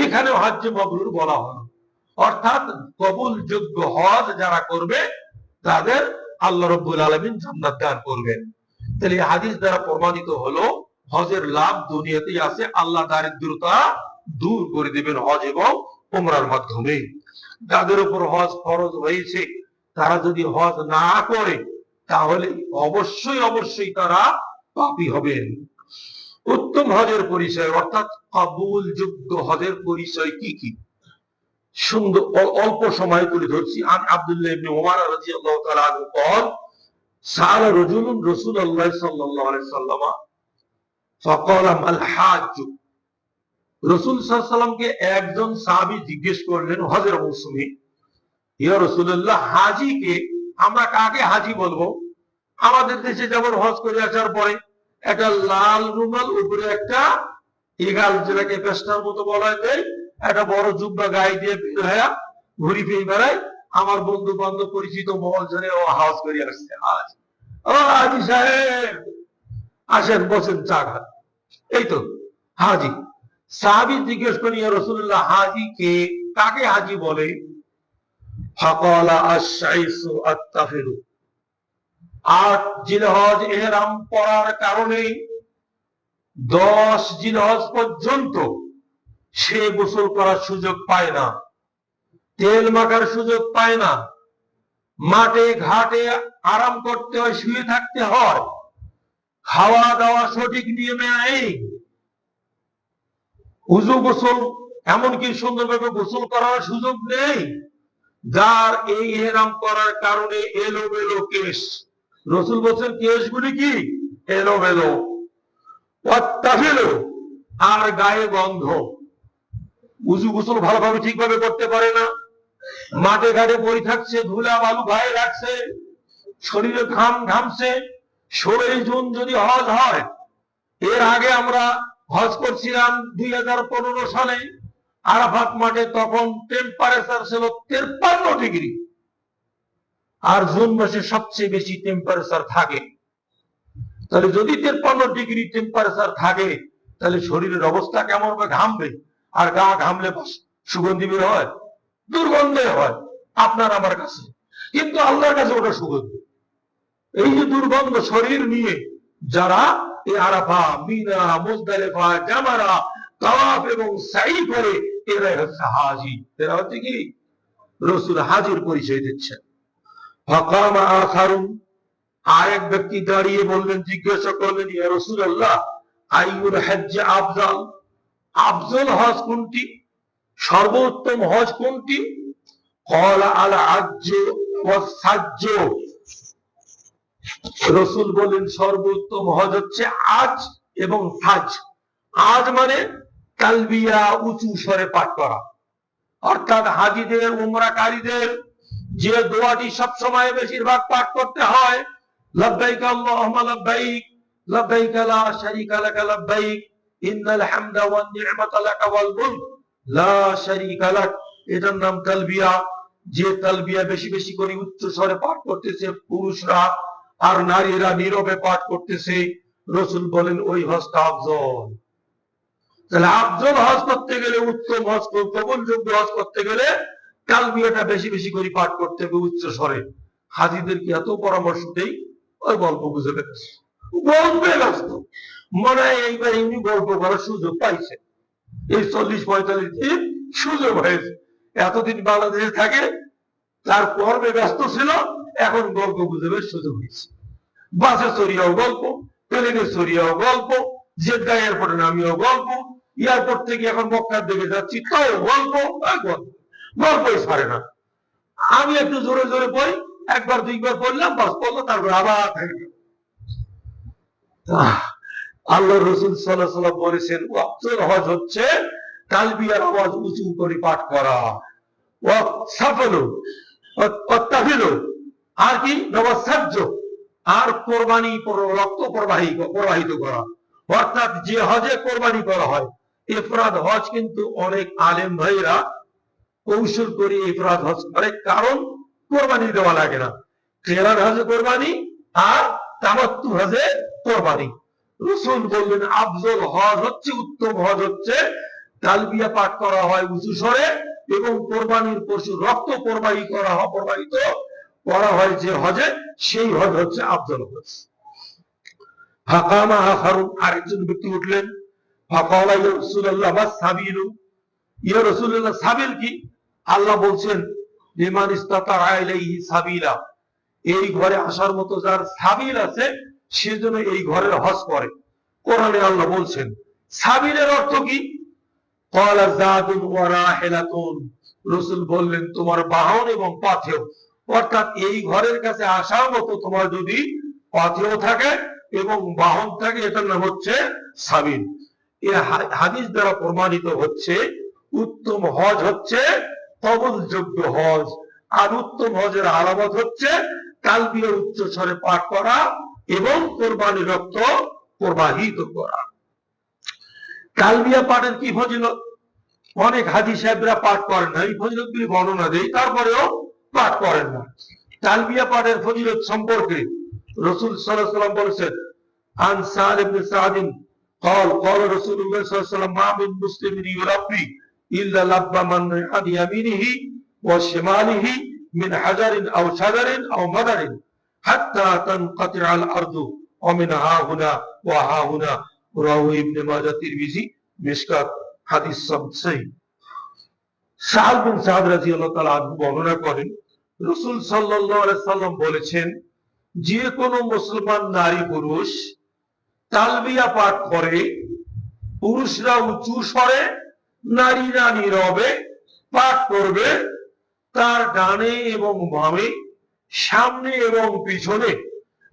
এখানে হজ্জে মাবরুর বলা হলো, অর্থাৎ কবুলযোগ্য হজ যারা করবে তাদের আল্লাহ রাব্বুল আলামিন জান্নাত দান করবেন। তাহলে এই হাদিস দ্বারা প্রমাণিত হলো হজের লাভ দুনিয়াতেই আছে, আল্লাহ দারিদ্রতা দূর করে দিবেন হজ এবং উমরার মাধ্যমে। যাদের উপর হজ ফরজ হয়েছে তারা যদি হজ না করে তাহলে অবশ্যই অবশ্যই তারা পাপী হবেন। উত্তম হজের পরিচয় অর্থাৎ কবুলযোগ্য হজের পরিচয় কি কি, সুন্দর অল্প সময় তুলে ধরছি। আন আব্দুল্লাহ ইবনে উমর রাদিয়াল্লাহু তাআলা আনহু قال سأل رجل رسول الله صلى الله عليه وسلم فقال ما الحاج, রাসূল সাল্লাল্লাহু আলাইহি সাল্লামকে একজন সাহাবী জিজ্ঞেস করলেন হজের মৌসুমে, ইয়া রাসূলুল্লাহ, হাজীকে আমরা কাকে হাজী বলবো? আমাদের দেশে যেমন হজ করে আসার পরে একটা লাল রুমাল, উপরে একটা ইগাল যেটাকে পেস্টার মতো বলা যায়, একটা বড় জুব্বা গায়ে দিয়ে বের হয়ে ঘুরি ফিরে বেড়ায়। আমার বন্ধু বান্ধব পরিচিত মহল জনে ও হজ করে আসছে, হাজ, ও হাজী সাহেব আসেন বসেন চা খান, এই তো হাজী। সাহাবী জিজ্ঞেস করেন ইয়া রাসূলুল্লাহ, হাজী কে, কাকে হাজী বলে? ফাকালা আশ-শাইসু আত-তাফিরু, 8 জিলহজ ইহরাম পরার কারণে 10 জিলহজ পর্যন্ত সে গোসল করার সুযোগ পায় না, তেল মাখার সুযোগ পায় না, মাঠে ঘাটে আরাম করতে হয়, শুয়ে থাকতে হয়, খাওয়া দাওয়া সঠিক নিয়মে নেই, উযু গোসল এমনকি সুন্দরভাবে গোসল করার সুযোগ নেই। যার এই ইহরাম করার কারণে এলোমেলো কেশ, রাসূল বলেন কেশগুলি কি এলোমেলো, ওয়াত্তাফিলু, আর গায়ে গন্ধ, উযু গোসল ভালোভাবে ঠিকভাবে করতে পারে না, মাঠে ঘাটে পড়ে থাকছে, ধুলা বালু গায়ে রাখছে, শরীরে ঘাম ঘামছে। 16 জুন যদি হজ হয়, এর আগে আমরা হজ করছিলাম 2015 সালে আরাফাত মাঠে, তখন টেম্পারেচার ছিল 53 ডিগ্রি, আর জুন মাসে সবচেয়ে বেশি টেম্পারেচার থাকে। তাহলে যদি 53 ডিগ্রি টেম্পারেচার থাকে তাহলে শরীরের অবস্থা কেমন হবে? ঘামবে, আর গা ঘামলে সুগন্ধি বের হয়, দুর্গন্ধে হয় আপনার আমার কাছে, কিন্তু আল্লাহর কাছে ওটা সুগন্ধি। এই যে দুর্গন্ধ শরীর নিয়ে যারা এই আরাফা, মিনা, মুজদালিফা, জামারা, তাওয়াফ এবং সাই করে, এরাই হচ্ছে হাজী। এরা হচ্ছে কি রসুল হাজির পরিচয় দিচ্ছেন। ফাকামা আখারুন, আরেক ব্যক্তি দাঁড়িয়ে বললেন, জিজ্ঞাসা করলেন, ইয়া রাসূলুল্লাহ আইয়ুল হজ্জ আফজাল, আফজল হজ কোনটি, সর্বোত্তম হজ কোনটি? ক্বালা আল হজ্জ ওয়াস সাজ্জ, রাসূল বলেন সর্বোত্তম হজ হচ্ছে আজ এবং সাজ। আজ মানে তালবিয়া উঁচু স্বরে পাঠ করা, অর্থাৎ হাজীদের উমরাকারীদের যে দোয়াটি সব সময় বেশিরভাগ পাঠ করতে হয়, লব্বাইক আল্লাহুম্মা লব্বাইক, লব্বাইক লা শারীকা লাক লব্বাইক, ইন্নাল হামদা ওয়ান নি'মাতা লাক ওয়াল মুলক লা শারীকা লাক, এটার নাম তালবিয়া। যে তালবিয়া বেশি বেশি করে উচ্চ স্বরে পাঠ করতেছে পুরুষরা, আর নারীরা নীরবে পাঠ করতেছে, রাসূল বলেন ওই হজটা আফজল। তাহলে আফজল হজ করতে গেলে, উত্তম হজ, কবুলযোগ্য হজ করতে গেলে তালবিয়াটা বেশি বেশি করে পাঠ করতে হবে উচ্চ স্বরে। হাজীদের কি এত পরামর্শ দেই? ওই গল্প বুঝে পেয়েছে, গল্পে ব্যস্ত, মনে হয় এইবার এমনি গল্প করার সুযোগ পাইছে, এই 40-45 দিন সুযোগ হয়েছে। এতদিন বাংলাদেশে থাকে, তার কর্মে ব্যস্ত ছিল, এখন গল্প বুঝে সুযোগ হয়েছে। বাসে চড়িয়াও গল্প, প্লেনে চড়িয়াও গল্প, জেদ্দা এয়ারপোর্টে নামিয়াও গল্প, এয়ারপোর্ট থেকে এখন মক্কার দিকে যাচ্ছি তাও গল্প, গল্পই ছাড়ে না। আমি একটু জোরে জোরে পড়ি, একবার দুইবার পড়লাম, বাস পড়লো, তারপর আবার থাকে। আল্লাহ রাসূল সাল্লাল্লাহু আলাইহি ওয়াসাল্লাম বলেছেন আফজল হজ হচ্ছে তালবিয়ার আওয়াজ উঁচু করে পাঠ করা, ওয়া সাফালু ওয়া তাফিলু, আর কি নবসাজ্জ, আর কোরবানি রক্ত প্রবাহিত করা, অর্থাৎ যে হজে কোরবানি করা হয়। ইফরাদ হজ কিন্তু অনেক আলেম ভাইরা কৌশল করে ইফরাদ হজ করে, কারণ কোরবানি দেওয়া লাগে না। কিরান হজে কোরবানি আর তামাত্তু হজে কোরবানি। রাসূল বললেন আফজল হজ হচ্ছে, উত্তম হজ হচ্ছে তালবিয়া পাঠ করা হয় উঁচু স্বরে, এবং কোরবানির পশু রক্ত প্রবাহিত করা হয় যে হজে, সেই হজ হচ্ছে আফজল হজ। ফাকামা আখারুন, আরেকজন ব্যক্তি উঠলেন, ফাকালা ইয়া রাসূলুল্লাহ মা সাবিলু, ইয়া রাসূলুল্লাহ সাবিল কি? আল্লাহ বলছেন লিমান ইসতাতা ইলাইহি সাবিলা, এই ঘরে আসার মতো যার সাবিল আছে সেজন্য এই ঘরের হজ করে। কোরআনে আল্লাহ বলছেন সাবিলের অর্থ কি? ক্বালা যাদুন ওয়া রাহিলাতুন, রাসূল বললেন তোমার বাহন এবং পাথেয়, অর্থাৎ এই ঘরের কাছে আসার মতো তোমার যদি পাথেয় থাকে এবং বাহন থাকে, এটার নাম হচ্ছে সাবিল। এই হাদিস দ্বারা প্রমাণিত হচ্ছে উত্তম হজ হচ্ছে কবুলযোগ্য হজ, আর উত্তম হজের আলামত হচ্ছে তালবিয়া উচ্চ স্বরে পাঠ করা এবং কোরবানির রক্ত প্রবাহিত করা। তালবিয়া পাঠের কি ফজিলত? অনেক হাজী সাহেবরা পাঠ করেন না, এই ফজিলতগুলি বর্ণনা দেই, তারপরেও পাঠ করেন না। তালবিয়া পাঠের ফজিলত সম্পর্কে রাসূল সাল্লাল্লাহু আলাইহি ওয়াসাল্লাম বলেছেন, আন সাল ইবনে সাদিন قال قال رسول الله صلى الله عليه وسلم ما من مسلم يلبي الا لبى من عن يمينه وشماله من حجر او شجر او مدر حتى تنقطع الارض ومن ها هنا وها هنا, رواه ابن ماجه তিরমিজি মিশকাত, হাদিস সহিহ। সাল বিন সাদ রাদিয়াল্লাহু তাআলা আনহু বর্ণনা করেন রাসূল সাল্লাল্লাহু আলাইহি সাল্লাম বলেছেন, যে কোনো মুসলমান নারী পুরুষ তালবিয়া পাঠ করে, পুরুষরা উঁচু স্বরে, নারীরা নীরবে পাঠ করবে, তার ডানে এবং বামে, সামনে এবং পিছনে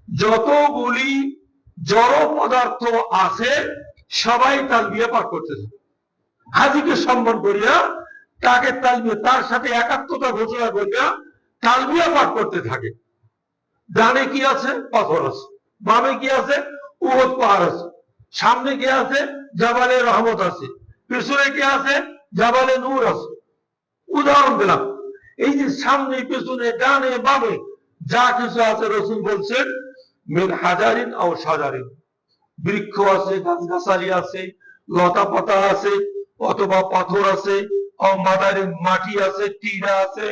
যতগুলি জড় পদার্থ আছে সবাই তালবিয়া পাঠ করতে থাকে। হাজীকে সম্মান করিয়া তাকে তালবিয়া, তার সাথে একাত্মতা ঘোষণা করিয়া তালবিয়া পাঠ করতে থাকে। ডানে কি আছে? পাথর আছে। বামে কি আছে? উহুদ পাহাড় আছে। সামনে কি আছে? জাবালে রহমত আছে। পেছনে কি আছে? জাবালে নূর আছে। উদাহরণ দিলাম, এই যে সামনে পেছনে ডানে বামে যা কিছু আছে, রাসূল বলছেন মিন হাজারিন আও শাজারিন, বৃক্ষ আছে, গাছগাছালি আছে, লতা পাতা আছে, অথবা পাথর আছে, ও মাদারিন মাটি আছে, টিলা আছে,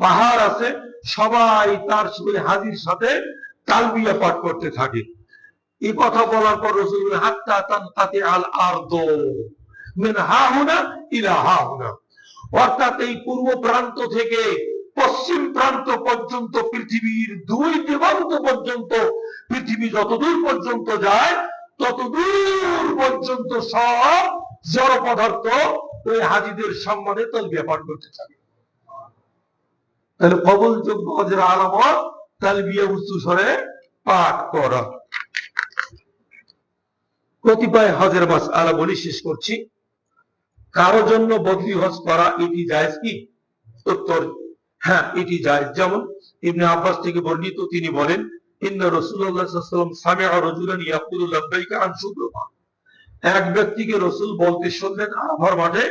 পাহাড় আছে, সবাই তার হাজির সাথে তালবিয়া পাঠ করতে থাকে। এই কথা বলার পর রাসূল হাত্তা তানকাতি আল আরদু মিন হা হুনা ইলা হা হুনা, অর্থাৎ এই পূর্ব প্রান্ত থেকে পশ্চিম প্রান্ত পর্যন্ত, পৃথিবীর 2 দিগন্ত পর্যন্ত, পৃথিবী যতদূর পর্যন্ত যায় ততদূর পর্যন্ত সব জড় পদার্থ ওই হাজীদের সম্মানে তালবিয়া পাঠ করতে থাকে। তাহলে কবুলযোগ্য হজের আলামত তালবিয়া উচ্চ স্বরে পাঠ করা। কতিপয় হজের মাসআলা বলি, শেষ করছি। কারো জন্য বদলি হজ করা এটি জায়েজ কি? উত্তর হ্যাঁ, এটি জায়েজ। যেমন ইবনে আব্বাস থেকে বর্ণিত, তিনি বলেন, ইন্না রাসূলুল্লাহ সাল্লাল্লাহু আলাইহি ওয়াসাল্লাম সামিআ রাজুলান ইয়াকুলু লাব্বাইকা আন শুবরুমা। এক ব্যক্তিকে রাসূল বলতে শুনলেন আরাফার মাঠে,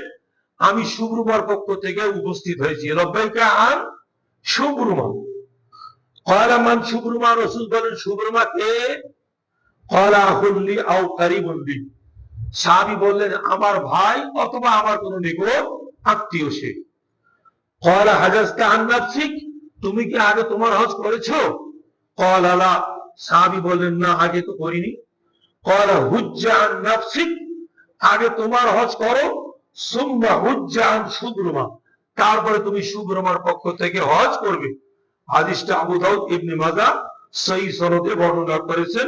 আমি শুবরুমার পক্ষ থেকে উপস্থিত হয়েছি। লাব্বাইকা আন শুবরুমা। ক্বালা মান শুবরুমা? রাসূল বলেন, শুবরুমা কে? ক্বালা আখুন লি আও কারিবুন লি। সাহাবী বললেন, আমার ভাই অথবা আমার কোন নিকট আত্মীয় সে। ক্বালা হাজাজতা আন নাফসিক? তুমি কি আগে তোমার হজ করেছো? ক্বালা লা। সাহাবী বললেন, না, আগে তো করিনি। ক্বালা হুজ্জা আন নাফসিক? আগে তোমার হজ করো, সুম্মা হুজ্জা আন শুবরুমা, তারপরে তুমি শুবরুমার পক্ষ থেকে হজ করবে। হাদিসটা আবু দাউদ, ইবনে মাজাহ সহিহ সনদে বর্ণনা করেছেন।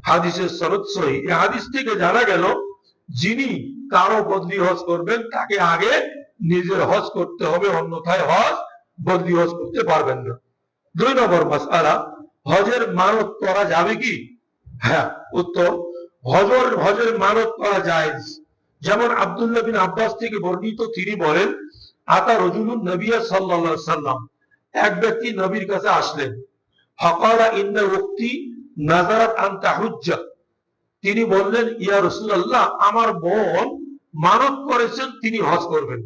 হাদিসের সনদ সহিহ। এই হাদিস থেকে জানা গেল, যিনি কারো বদলি হজ করবেন তাকে আগে নিজের হজ করতে হবে, অন্যথায় হজ বদলি হজ করতে পারবেন না। 2 নম্বর মাসআলা, হজের মানত করা যাবে কি? হ্যাঁ, উত্তর হজের মানত করা জায়েজ। যেমন আব্দুল্লাহ বিন আব্বাস থেকে বর্ণিত, তিনি বলেন, আতা রাজুলুন নবিয়্য সাল্লাল্লাহু আলাইহি ওয়াসাল্লাম। এক ব্যক্তি নবীর কাছে আসলেন। ফাকালা ইন্না উক্তি নাযারাত আন তাহুজ্জা। তিনি বললেন, ইয়া রাসূলুল্লাহ, আমার বোন মানত করেছেন তিনি হজ করবেন।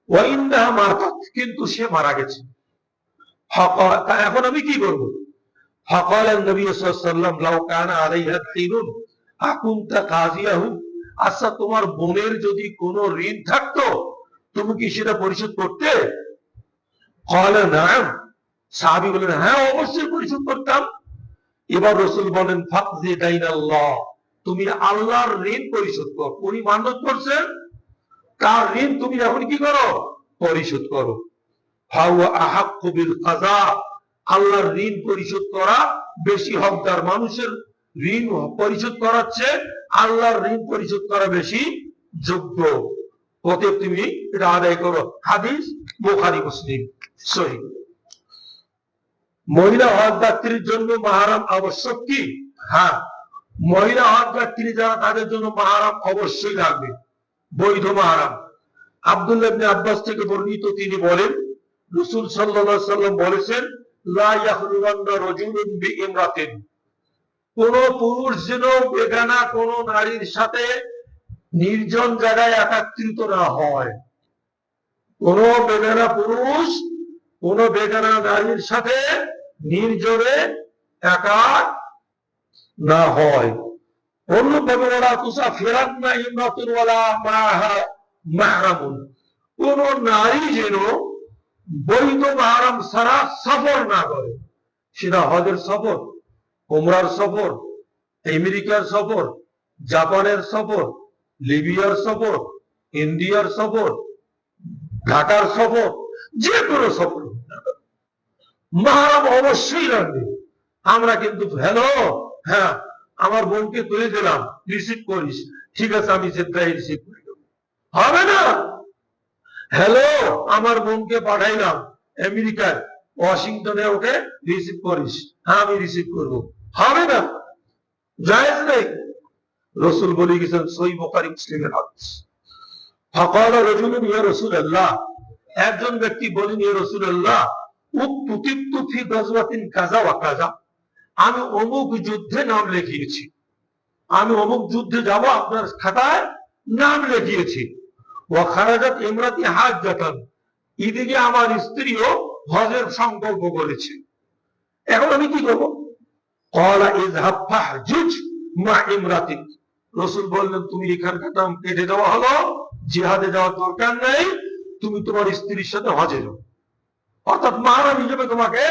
ওয়া ইন্নাহা মাতাত, কিন্তু সে মারা গেছে। এখন আমি কি করব? ফাকালা নবী সাল্লাল্লাহু আলাইহি ওয়াসাল্লাম, লাউ কানা আলাইহা দাইনুন আকুনতা কাযিয়াহু। আচ্ছা, তোমার বোনের যদি কোনো ঋণ থাকতো তুমি কি সেটা পরিশোধ করতে? ক্বালা নাআম। সাহাবী বলেন, হ্যাঁ, অবশ্যই পরিশোধ করতাম। এবার রাসূল বলেন, ফাকযি দাইনাল্লাহ, তুমি আল্লাহর ঋণ পরিশোধ করো। উনি মানত করছেন, তার ঋণ তুমি এখন কি করো? পরিশোধ করো। ফাওয়া আহাক্কু বিল কাযা, আল্লাহর ঋণ পরিশোধ করা বেশি হকদার। মানুষের ঋণ পরিশোধ করার চেয়ে আল্লাহর ঋণ পরিশোধ করা বেশি যোগ্য। অতএব তুমি এটা আদায় করো। হাদিস বুখারী মুসলিম সহিহ। মহিলা হজযাত্রীর জন্য মাহরাম আবশ্যক কি? হ্যাঁ, মহিলা হজযাত্রী যারা, তাদের জন্য মাহরাম অবশ্যই লাগবে, বৈধ মাহরাম। আব্দুল্লাহ ইবনে আব্বাস থেকে বর্ণিত, তিনি বলেন, রাসূল সাল্লাল্লাহু আলাইহি ওয়াসাল্লাম বলেছেন, লা ইয়াখলুওয়ান্না রাজুলুন বিইমরাতিন। কোন পুরুষ যেন বেগানা কোন নারীর সাথে নির্জন জায়গায় একাত্রিত না হয়। কোন বেগানা পুরুষ কোন বেগানা নারীর সাথে নির্জনে একা না হয়। অন্যভাবে ওরা তুষা ফেরান না ইমরাতুন ওয়ালা মাহা মাহরামুন। কোন নারী যেন বৈধ মাহরাম ছাড়া সফর না করে। সেটা হজের সফর, উমরার সফর, আমেরিকার সফর, জাপানের সফর, লিবিয়ার সফর, ইন্ডিয়ার সফর, ঢাকার সফর, যে কোনো সফর, মাহরাম অবশ্যই লাগবে। আমরা কিন্তু হ্যালো, হ্যাঁ, আমার বোনকে তুলে দিলাম, রিসিভ করিস, ঠিক আছে, আমি জেদ্দায় রিসিভ করে দেবো, হবে না। হ্যালো, আমার বোনকে পাঠাইলাম আমেরিকায়, ওয়াশিংটনে, ওকে রিসিভ করিস, হ্যাঁ, আমি রিসিভ করব, হবে না, জায়েজ নেই। রাসূল বলে গেছেন, সহিহ বুখারী মুসলিমের হাদিস। ফাকালা রাজুলুন ইয়া রাসূলুল্লাহ, একজন ব্যক্তি বলেন, ইয়া রাসূলুল্লাহ, উকতুবতু ফি গাজওয়াতিন কাযা ওয়া কাযা। আমি অমুক যুদ্ধে নাম লিখিয়েছি, আমি অমুক যুদ্ধে যাব, আপনার খাতায় নাম লিখিয়েছি। ওয়া খারাজাত ইমরাতি হাজ্জাতান, এদিকে আমার স্ত্রীও হজের সংকল্প করেছে। এখন আমি কি করব? ক্বালা ইযহাব ফাহজুজ মা ইমরাতিক। রাসূল বললেন, তুমি এখানকার নাম কেটে দেওয়া হলো, জিহাদে যাওয়ার দরকার নেই, তুমি তোমার স্ত্রীর সাথে হজে যাও, অর্থাৎ মাহরাম হিসেবে তোমাকে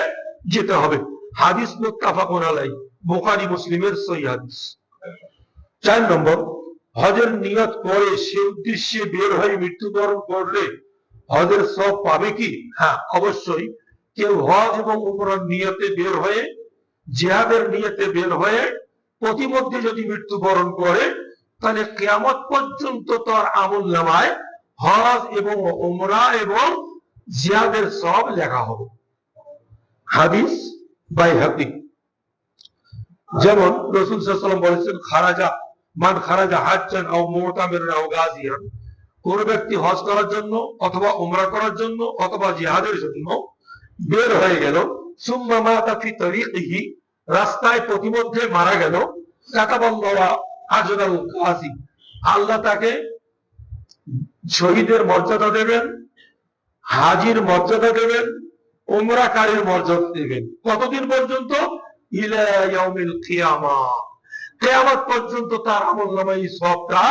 যেতে হবে। হাদিস মুত্তাফাকুন আলাইহি, বুখারী মুসলিমের সহিহ হাদিস। 4 নম্বর, হজের নিয়ত করে সে উদ্দেশ্যে বের হয়ে মৃত্যুবরণ করলে হজের সব পাবে কি? হ্যাঁ, অবশ্যই। কেউ হজ এবং উমরার নিয়তে বের হয়ে, জিহাদের নিয়তে বের হয়ে প্রতিমধ্যে যদি মৃত্যুবরণ করে, তাহলে কিয়ামত পর্যন্ত তার আমলনামায় হজ এবং উমরা এবং জিহাদের সব লেখা হবে। হাদিস বাইহাকি। যেমন রাসূল সাল্লাল্লাহু আলাইহি ওয়াসাল্লাম বলেছেন, মান খারাজা হাজ্জান আও মুতামিরান আও গাজিয়ান, কোন ব্যক্তি হজ করার জন্য অথবা উমরা করার জন্য অথবা জিহাদের জন্য বের হয়ে গেল, সুম্মা মাতা ফি তরিকিহি, রাস্তায় প্রতিমধ্যে মারা গেল, কাতাবাল্লাহু আজরাল গাজি, আল্লাহ তাকে শহীদের মর্যাদা দেবেন, হাজির মর্যাদা দেবেন, উমরাকারীর মর্যাদা দেবেন। কতদিন পর্যন্ত? ইলা ইয়াউমিল কিয়ামাহ, কিয়ামত পর্যন্ত তার আমলনামায় এই সবটা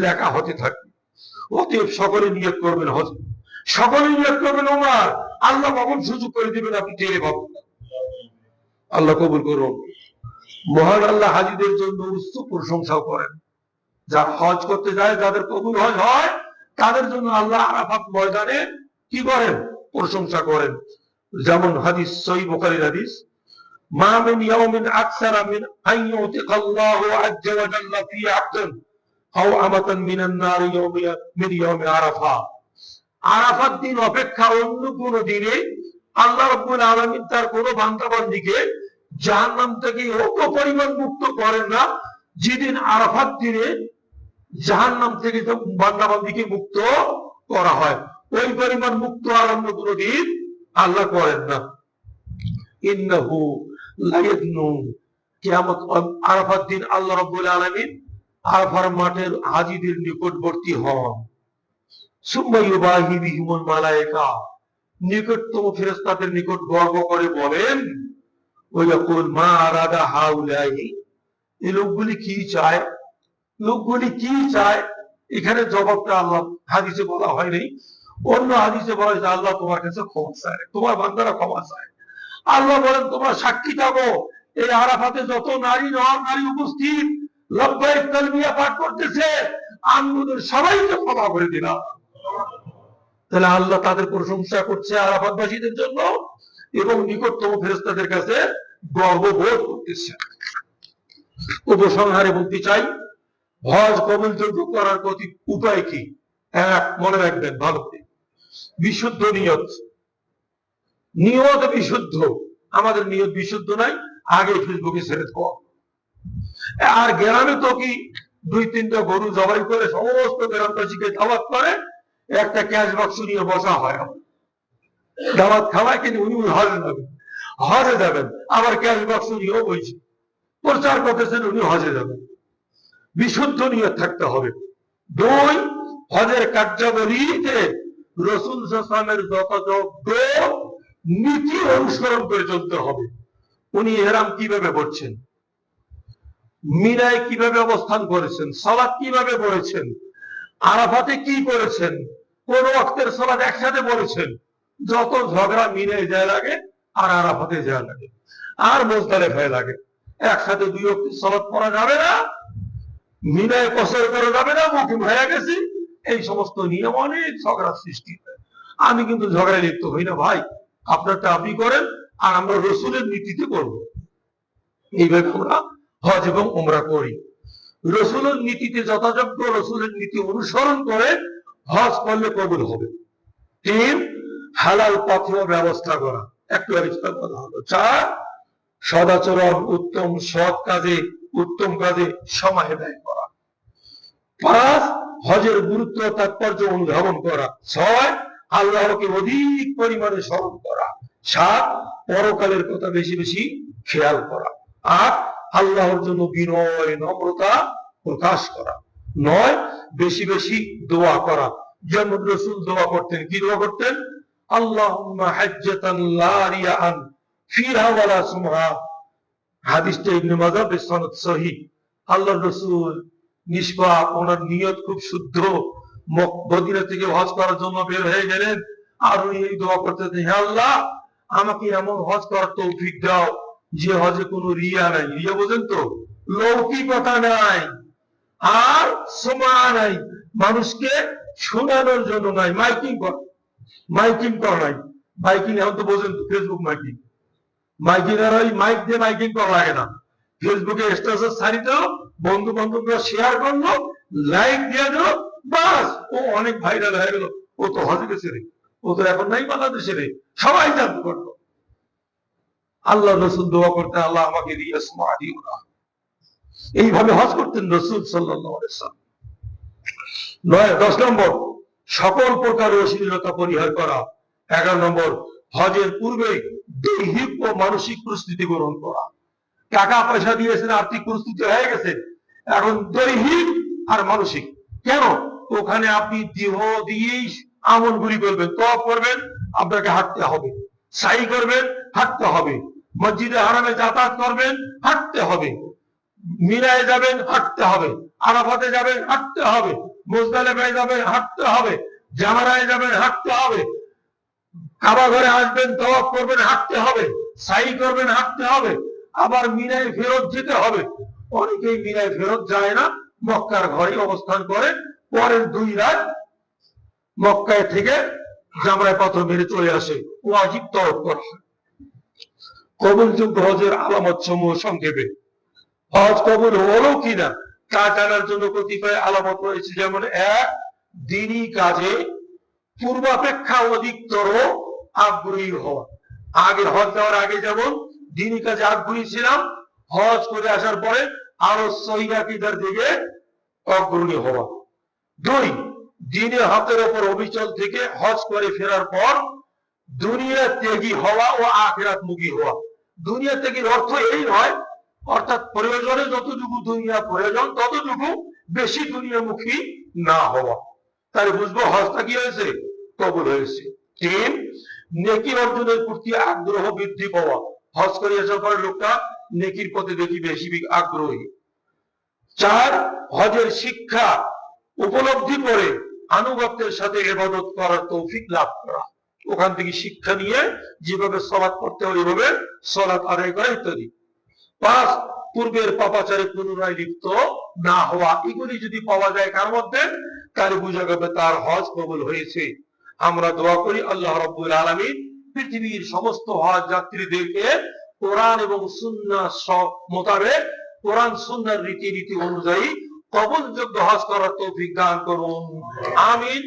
লেখা হতে থাকবে। অতএব সকলে নিয়ত করবেন হজ, সকলে নিয়ত করবেন উমরা। আল্লাহ কখন সুযোগ করে দিবেন আপনি টেরে পাবেন। আল্লাহ কবুল করুন। মহান আল্লাহ হাজিদের জন্য উচ্চ প্রশংসা করেন। যারা হজ করতে যায়, যাদের কবুল হজ হয়, তাদের জন্য আল্লাহ আরাফাত ময়দানে কি করেন? প্রশংসা করেন। যেমন হাদিস, সহিহ বুখারীর হাদিস, মা মিন ইয়াউমিন আকসারা মিন আন ইউতিকাল্লাহু আযজা ওয়া জাল্লা ফি আবদান আও আমাতান মিনান নার মিন ইয়াউমি আরাফা। আরাফাত দিন অপেক্ষা অন্য কোন দিনে আল্লাহ রাব্বুল আলামিন তার কোন বান্দা-বান্দীকে জাহান্নাম থেকে অত পরিমাণ মুক্ত করেন না, যেদিন আরাফাত দিনে জাহান্নাম থেকে বান্দা-বান্দীকে মুক্ত করা হয়। ওই পরিমাণ মুক্ত আর অন্য কোন দিন আল্লাহ করেন না। ইন্নাহু লা ইয়াদনু, কিয়ামত আরাফাত দিন আল্লাহ রাব্বুল আলামিন আরাফার মাঠের হাজীদের নিকটবর্তী হন। সুম্মা ইউবাহি বিহিমুল মালায়েকা, নিকটতম ফেরেশতাদের নিকট গর্ব করে বলেন, ওয়ায়াকুল মা আরাদা হাউলাই, এই লোকগুলি কি চায়? লোকগুলি কি চায়? এখানে জবাবটা আল্লাহ হাদিসে বলা হয়নি। অন্য হাদিসে বলা হয়েছে, আল্লাহ তোমার কাছে ক্ষমা চায়, তোমার বান্দারা ক্ষমা চায়। আল্লাহ বলেন, তোমরা সাক্ষী থাকো, এই আরাফাতে যত নারী উপস্থিত লব্বাইক তালবিয়া পাঠ করতেছে, আমি ওদের সবাইকে ক্ষমা করে দিলাম। তাহলে আল্লাহ তাদের প্রশংসা করছে আরাফাতবাসীদের জন্য এবং নিকটতম ফেরেশতাদের কাছে গর্ববোধ করতেছে। উপসংহারে বলতে চাই, হজ কবুলযোগ্য করার উপায় কি? এক, মনে রাখবেন ভালো করে, বিশুদ্ধ নিয়ত। নিয়ত বিশুদ্ধ। আমাদের নিয়ত বিশুদ্ধ নাই, আগে ফেসবুকে ছেড়ে দেওয়া। আর গ্রামে তো কি 2-3টা গরু জবাই করে সমস্ত গ্রামবাসীকে দাওয়াত করে, একটা ক্যাশ বাক্স নিয়ে বসা হয়, দাওয়াত খাওয়ায়, কিন্তু উনি হজে যাবেন, আবার ক্যাশ বাক্স নিয়েও বইছে, প্রচার করতেছেন উনি হজে যাবেন। বিশুদ্ধ নিয়ত থাকতে হবে। 2, হজের কার্যাবলীতে রাসূল সাল্লাল্লাহু আলাইহি ওয়াসাল্লামের যথাযোগ্য নীতি অনুসরণ করে চলতে হবে। উনি ইহরাম কিভাবে পড়ছেন, মিনায় কিভাবে অবস্থান করেছেন, সালাত কিভাবে পড়েছেন, আরাফাতে কি করেছেন, কোন ওয়াক্তের সালাত একসাথে পড়েছেন। যত ঝগড়া মিনায় যায় লাগে আর আরাফাতে যায় লাগে আর মুজদালিফায় লাগে। একসাথে 2 ওয়াক্তের সালাত পড়া যাবে না, মিনায় কসর করা যাবে না, মুকিম হয়ে গেছে, এই সমস্ত নিয়ম অনেক ঝগড়া সৃষ্টি হয়। আমি কিন্তু ঝগড়ায় লিপ্ত হই না ভাই, আপনারটা আপনি করেন আর আমরা রসুলের নীতিতে করব। এইভাবে আমরা হজ এবং উমরা করি। রসুলের নীতিতে যথাযোগ্য রসুলের নীতি অনুসরণ করে হজ করলে কবুল হবে। 3, হালাল পথেও ব্যবস্থা করা। একটু আবিষ্কার করা হলো। 4, সদাচরণ, উত্তম সৎ কাজে, উত্তম কাজে সময় ব্যয় করা। 5, হজের গুরুত্ব তাৎপর্য অনুধাবন করা। 6, আল্লাহকে অধিক পরিমাণে স্মরণ করা। 7, পরকালের কথা বেশি বেশি খেয়াল করা। 8, আল্লাহর জন্য বিনয় নম্রতা প্রকাশ করা। 9, বেশি বেশি দোয়া করা। যেমন রাসূল দোয়া করতেন, কি দোয়া করতেন? আল্লাহুম্মা হাজ্জাতান লা রিয়াআন ফিহা ওয়ালা সুমআ। হাদিসটা ইবনে মাজাহ বিসনাদ সহিহ। আল্লাহর রাসূল নিষ্পাপ, ওনার নিয়ত খুব শুদ্ধ, মদিনা থেকে হজ করার জন্য বের হয়ে গেলেন, আর উনি এই দোয়া করতেন, হে আল্লাহ, আমাকে এমন হজ করার তৌফিক দাও যে হজে কোনো রিয়া নাই। রিয়া বোঝেন তো? লৌকিকতা নাই, আর সমা নাই, মানুষকে শোনানোর জন্য নাই, মাইকিং করা নাই। মাইকিং এখন তো বোঝেন, ফেসবুক মাইকিং, মাইকিং আর ওই মাইক দিয়ে মাইকিং করা লাগে না। ফেসবুকে স্ট্যাটাস ছাড়ি দিল, বন্ধু বান্ধবরা শেয়ার করলো, লাইক দিয়ে দিল, বাস ও অনেক ভাইরাল হয়ে গেল। ও তো হজে গেছে রে, ও তো এখন নাই বাংলাদেশে রে, সবাই জানতে পারলো। আল্লাহ রসুল দোয়া করতেন, আল্লাহ আমাকে দিয়ে দিও না। এইভাবে হজ করতেন রসুল সাল্লাল্লাহু আলাইহি ওয়াসাল্লাম। 10 নম্বর, সকল প্রকার অশ্লীলতা পরিহার করা। 11 নম্বর, হজের পূর্বে দৈহিক ও মানসিক প্রস্তুতি গ্রহণ করা। টাকা পয়সা দিয়েছেন, আর্থিক প্রস্তুতি হয়ে গেছে, এখন দৈহিক আর মানসিক। কেন? ওখানে আপনি দেহ দিয়েই আমলগুলি করবেন, তওয়াফ করবেন, আপনাকে হাঁটতে হবে, সাই করবেন, হাঁটতে হবে, মসজিদে হারামে যাতায়াত করবেন, হাঁটতে হবে, মিনায় যাবেন, হাঁটতে হবে, আরাফাতে যাবেন, হাঁটতে হবে, মুজদালিফায় যাবেন, হাঁটতে হবে, জামারায় যাবেন, হাঁটতে হবে, কাবা ঘরে আসবেন, তওয়াফ করবেন, হাঁটতে হবে, সাই করবেন, হাঁটতে হবে, আবার মিনায় ফেরত যেতে হবে। অনেকেই মিনায় ফেরত যায় না, মক্কার ঘরে অবস্থান করে, পরের 2 রাত মক্কায় থেকে জামরায় পাথর মেরে চলে আসে। ওয়াজিব তওয়াফ করা হয়। কবুলযোগ্য হজের আলামত সমূহ সংক্ষেপে। হজ কবুল হলো কিনা তা জানার জন্য কতিপয় আলামত রয়েছে, যেমন 1, দ্বীনি কাজে পূর্বাপেক্ষা অধিকতর আগ্রহী হওয়া। আগে হজ যাওয়ার আগে যেমন দ্বীনি কাজে আগ্রহী ছিলাম, হজ করে আসার পরে আরো সহিহ আকীদার দিকে অগ্রণী হওয়া। 2, দ্বীনের হকের উপর অবিচল থেকে হজ করে ফেরার পর দুনিয়া ত্যাগী হওয়া ও আখিরাত মুখী হওয়া। দুনিয়া ত্যাগীর অর্থ এই নয়, অর্থাৎ প্রয়োজনে যতটুকু দুনিয়া প্রয়োজন ততটুকু বেশি দুনিয়ামুখী না হওয়া। তাহলে বুঝবো হজটা কি হয়েছে, কবুল হয়েছে। 3, নেকি অর্জনের প্রতি আগ্রহ বৃদ্ধি পাওয়া। হজ করে আসার পরে লোকটা নেকির প্রতি দেখি বেশি আগ্রহী। 4, হজের শিক্ষা উপলব্ধি করে আনুগত্যের সাথে ইবাদত করার তৌফিক লাভ করা। ওখান থেকে শিক্ষা নিয়ে যেভাবে সালাত পড়তে হয় ওইভাবে সালাত আদায় করা ইত্যাদি। 5, পূর্বের পাপাচারে পুনরায় লিপ্ত না হওয়া। এগুলি যদি পাওয়া যায় কার মধ্যে, তাহলে বোঝা যাবে তার হজ কবুল হয়েছে। আমরা দোয়া করি আল্লাহ রাব্বুল আলামিন পৃথিবীর সমস্ত হজ যাত্রীদেরকে কোরআন এবং সুন্নাহ মোতাবেক, কোরআন সুন্নাহর রীতিনীতি অনুযায়ী কবুলযোগ্য হজ করার তৌফিক দান করুন, আমিন।